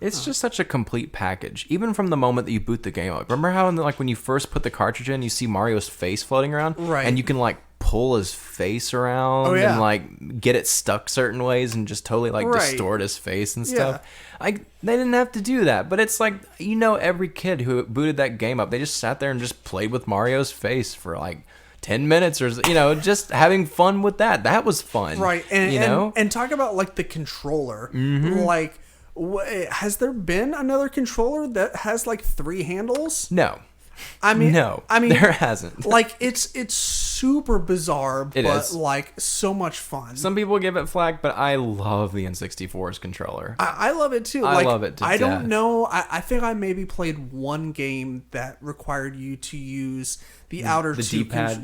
it's just such a complete package, even from the moment that you boot the game up. Remember how like when you first put the cartridge in, you see Mario's face floating around, right? And you can like pull his face around and like get it stuck certain ways and just totally like distort his face and stuff. They didn't have to do that, but it's like, every kid who booted that game up, they just sat there and just played with Mario's face for like 10 minutes or just having fun with that. That was fun, right? And and talk about like the controller, like has there been another controller that has like 3 handles? No. I mean, there hasn't. Like it's super bizarre, but like so much fun. Some people give it flack, but I love the N64's controller. I love it too. I love it to death. Don't know. I think I maybe played one game that required you to use the outer two D-pad.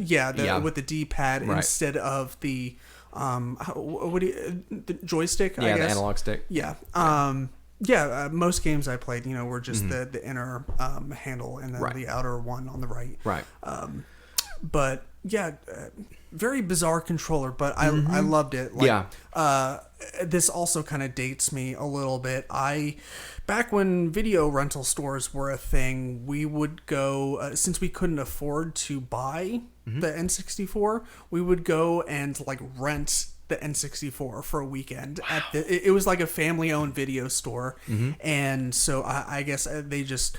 With the D-pad instead of the the joystick. I guess. The analog stick. Yeah. Most games I played, were just the inner handle and then the outer one on the right. Right. But yeah, very bizarre controller, but I loved it. Like, this also kind of dates me a little bit. Back when video rental stores were a thing, we would go, since we couldn't afford to buy the N64, we would go and like rent the N64 for a weekend. Wow. It was like a family-owned video store, and so I guess they just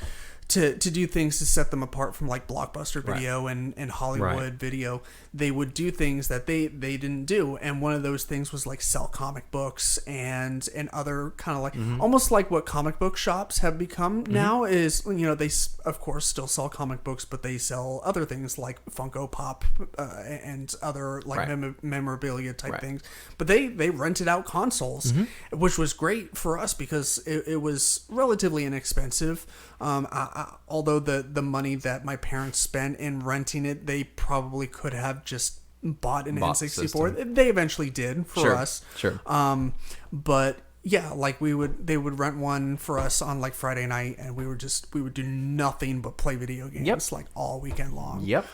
to do things to set them apart from like Blockbuster Video and Hollywood Video. They would do things that they didn't do, and one of those things was like sell comic books and other kind of like almost like what comic book shops have become now is they of course still sell comic books, but they sell other things like Funko Pop and other like memorabilia type things. But they rented out consoles, which was great for us because it was relatively inexpensive. Although the money that my parents spent in renting it, they probably could have just bought an N64. System. They eventually did for us. Sure. But yeah, like they would rent one for us on like Friday night, and we would do nothing but play video games like all weekend long. Yep.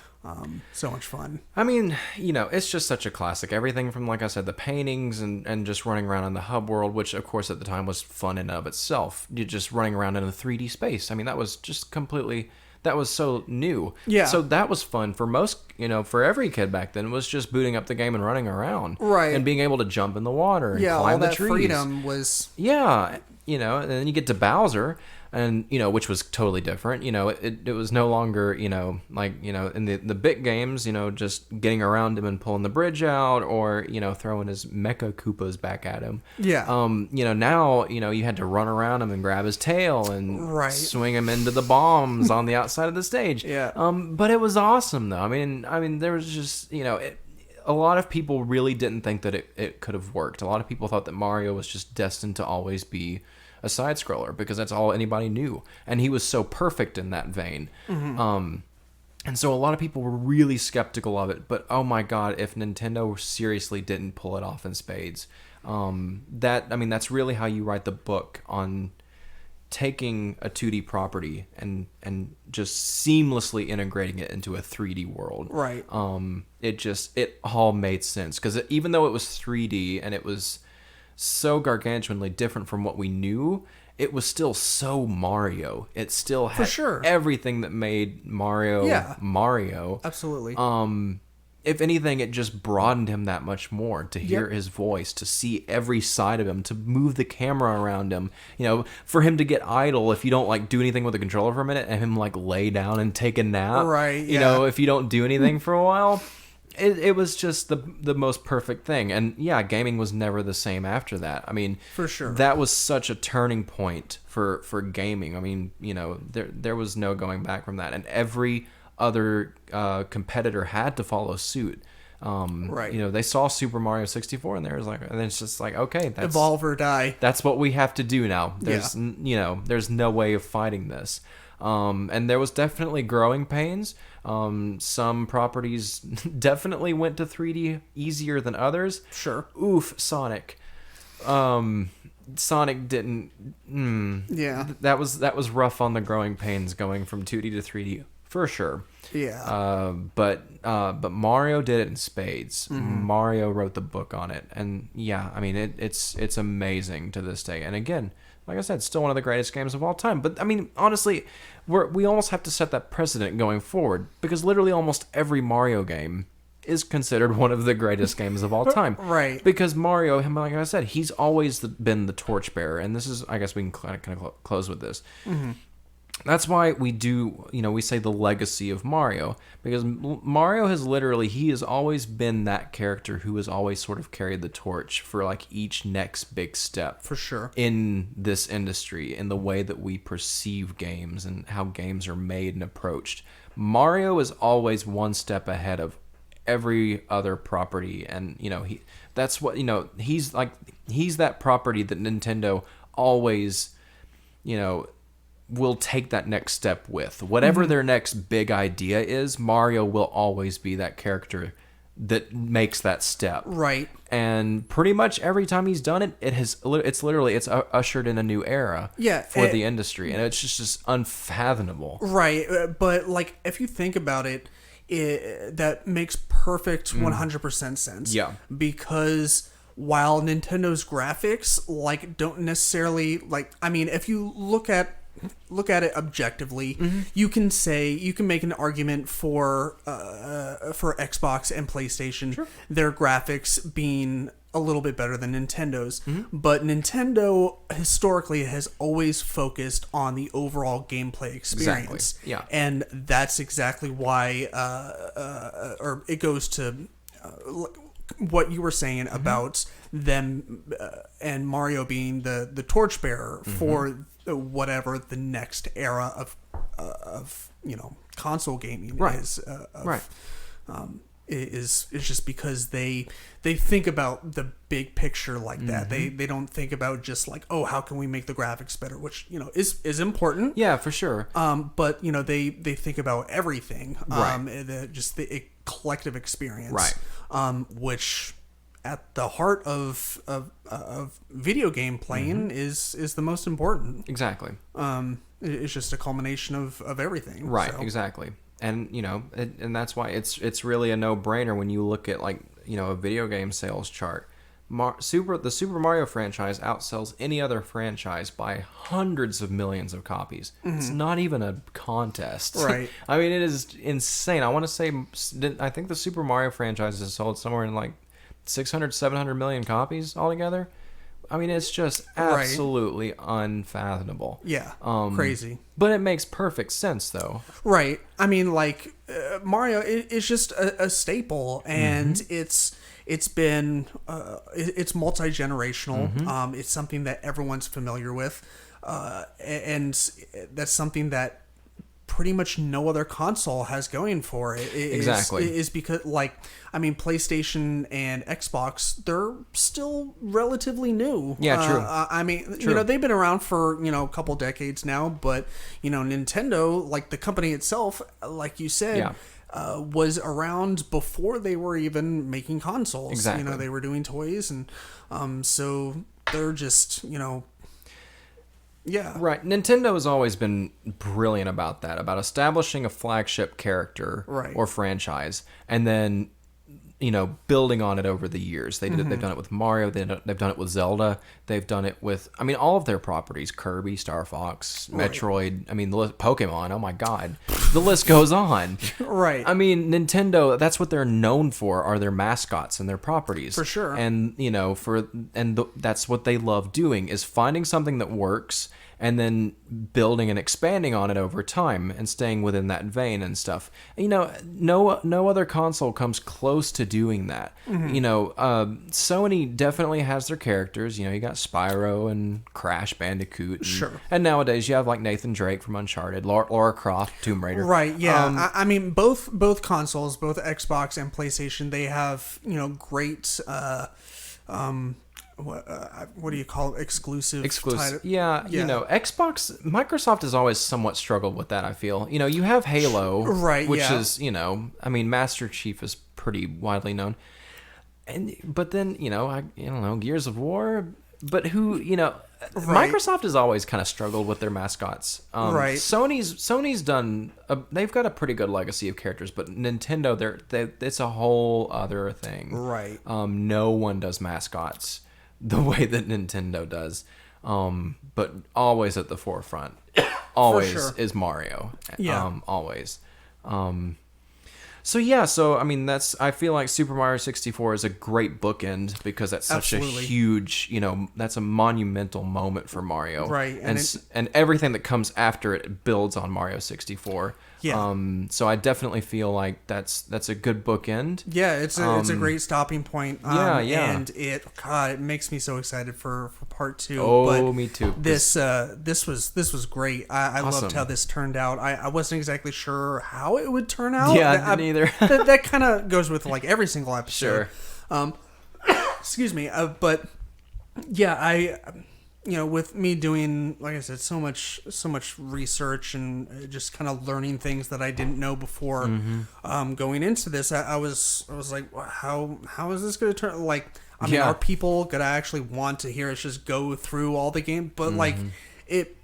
So much fun. I mean, it's just such a classic. Everything from, like I said, the paintings and just running around in the hub world, which of course at the time was fun in and of itself. You're just running around in a 3D space. I mean, that was just completely, that was so new. Yeah. So that was fun for most, for every kid back then, was just booting up the game and running around. Right. And being able to jump in the water and climb the trees. All that freedom was... Yeah. And then you get to Bowser, and which was totally different. It was no longer like in the bit games, just getting around him and pulling the bridge out, or throwing his Mecha Koopas back at him. Yeah. Now you had to run around him and grab his tail and swing him into the bombs on the outside of the stage. Yeah. But it was awesome though. I mean there was just a lot of people really didn't think that it could have worked. A lot of people thought that Mario was just destined to always be a side scroller because that's all anybody knew, and he was so perfect in that vein. And so a lot of people were really skeptical of it, but oh my god, if Nintendo seriously didn't pull it off in spades, that's really how you write the book on taking a 2D property and just seamlessly integrating it into a 3D world. Right. It all made sense because even though it was 3D and it was so gargantuanly different from what we knew, it was still so Mario. It still had everything that made Mario Mario. Absolutely. if anything, it just broadened him that much more to hear his voice, to see every side of him, to move the camera around him. For him to get idle if you don't like do anything with the controller for a minute, and him like lay down and take a nap. Right. If you don't do anything for a while. It was just the most perfect thing. And yeah, gaming was never the same after that. I mean, for sure, that was such a turning point for gaming. I mean, there was no going back from that. And every other competitor had to follow suit. Right. They saw Super Mario 64 and and it's just like, okay, that's evolve or die. That's what we have to do now. There's there's no way of fighting this. And there was definitely growing pains. Some properties definitely went to 3D easier than others. Sure. Oof, Sonic. Sonic didn't. Yeah. That was rough on the growing pains going from 2D to 3D for sure. Yeah. But Mario did it in spades. Mm-hmm. Mario wrote the book on it, and yeah, I mean it's amazing to this day. And again, like I said, still one of the greatest games of all time. But I mean, honestly, we almost have to set that precedent going forward, because literally almost every Mario game is considered one of the greatest games of all time. Right. Because Mario, like I said, he's always been the torchbearer, and this is, I guess we can kind of close with this. Mm-hmm. That's why we do, we say the legacy of Mario, because Mario he has always been that character who has always sort of carried the torch for like each next big step. For sure. In this industry, in the way that we perceive games and how games are made and approached. Mario is always one step ahead of every other property, and that's what he's that property that Nintendo always will take that next step with. Whatever their next big idea is, Mario will always be that character that makes that step. Right. And pretty much every time he's done it, it's ushered in a new era for the industry, and it's just unfathomable. Right. But like, if you think about it, that makes perfect 100% sense. Yeah. Because while Nintendo's graphics don't necessarily if you look at it objectively, you can make an argument for Xbox and PlayStation, sure, their graphics being a little bit better than Nintendo's. But Nintendo historically has always focused on the overall gameplay experience. Exactly. Yeah. And that's exactly why or it goes to what you were saying about them and Mario being the torchbearer for whatever the next era of console gaming is. Right. Is just because they think about the big picture like that. They don't think about just how can we make the graphics better, which is important. Yeah, for sure. But they think about everything. Right. Just the collective experience. Right. Which at the heart of video game playing is the most important. Exactly. It's just a culmination of everything. Right. So. Exactly. And and that's why it's really a no-brainer when you look at a video game sales chart. The Super Mario franchise outsells any other franchise by hundreds of millions of copies. It's not even a contest. Right. I mean, it is insane. I want to say, I think the Super Mario franchise has sold somewhere in 600, 700 million copies altogether. I mean, it's just absolutely unfathomable. Yeah, crazy. But it makes perfect sense, though. Right. I mean, Mario is just a staple, and it's been it's multi-generational. It's something that everyone's familiar with, and that's something that pretty much no other console has going for it. Exactly. Is because PlayStation and Xbox, they're still relatively new. Yeah, true. True. They've been around for a couple decades now, but Nintendo, the company itself, like you said, was around before they were even making consoles. Exactly. They were doing toys, and so they're just Yeah. Right. Nintendo has always been brilliant about that, about establishing a flagship character or franchise, and then building on it over the years. They've done it with Mario. They've done it with Zelda. They've done it with, all of their properties: Kirby, Star Fox, Metroid. Right. The list, Pokemon. Oh my God, the list goes on. Right. Nintendo. That's what they're known for, are their mascots and their properties. For sure. And that's what they love doing, is finding something that works and then building and expanding on it over time and staying within that vein and stuff. No other console comes close to doing that. Sony definitely has their characters. You got Spyro and Crash Bandicoot. Sure. And nowadays you have like Nathan Drake from Uncharted, Lara Croft, Tomb Raider. Right, yeah. Both consoles, both Xbox and PlayStation, they have, great... what do you call it? Exclusive. Yeah. Xbox, Microsoft has always somewhat struggled with that, I feel. You have Halo, right? Which is, Master Chief is pretty widely known, but then I don't know, Gears of War. But who, right. Microsoft has always kind of struggled with their mascots. Right. Sony's done. They've got a pretty good legacy of characters, but Nintendo, it's a whole other thing. Right. No one does mascots the way that Nintendo does, but always at the forefront. Always For sure. is Mario. Yeah. Always. I feel like Super Mario 64 is a great bookend because that's such Absolutely. a huge, that's a monumental moment for Mario. Right. And everything that comes after it builds on Mario 64. Yeah. So I definitely feel like that's a good bookend. Yeah, it's a great stopping point. Yeah. And it makes me so excited for part 2. Oh, me too. This was great. I Awesome. Loved how this turned out. I wasn't exactly sure how it would turn out. Yeah, I didn't either. that kind of goes with like every single episode. Sure. Excuse me. But yeah, with me doing, like I said, so much research and just kind of learning things that I didn't know before, going into this, I was like, how is this going to turn? Like, are people going to actually want to hear us just go through all the game? But like,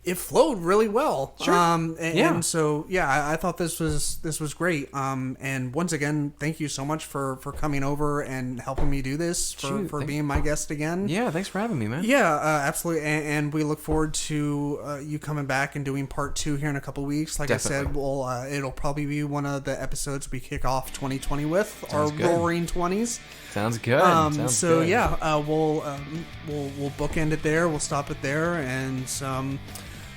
it flowed really well. Sure. And so I thought this was great. And once again, thank you so much for coming over and helping me do this, for being my guest again. Yeah, thanks for having me, man. Yeah, absolutely. And we look forward to you coming back and doing part 2 here in a couple weeks. Like Definitely. I said, it'll probly be one of the episodes we kick off 2020 with, Sounds our good. Roaring 20s. Sounds good. Good. We'll bookend it there. We'll stop it there. And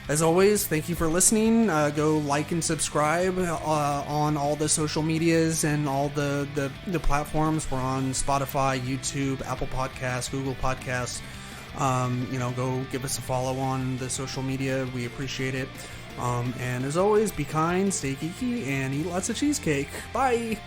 as always, thank you for listening. Go like and subscribe on all the social medias and all the platforms. We're on Spotify, YouTube, Apple Podcasts, Google Podcasts. Go give us a follow on the social media. We appreciate it. And as always, be kind, stay geeky, and eat lots of cheesecake. Bye!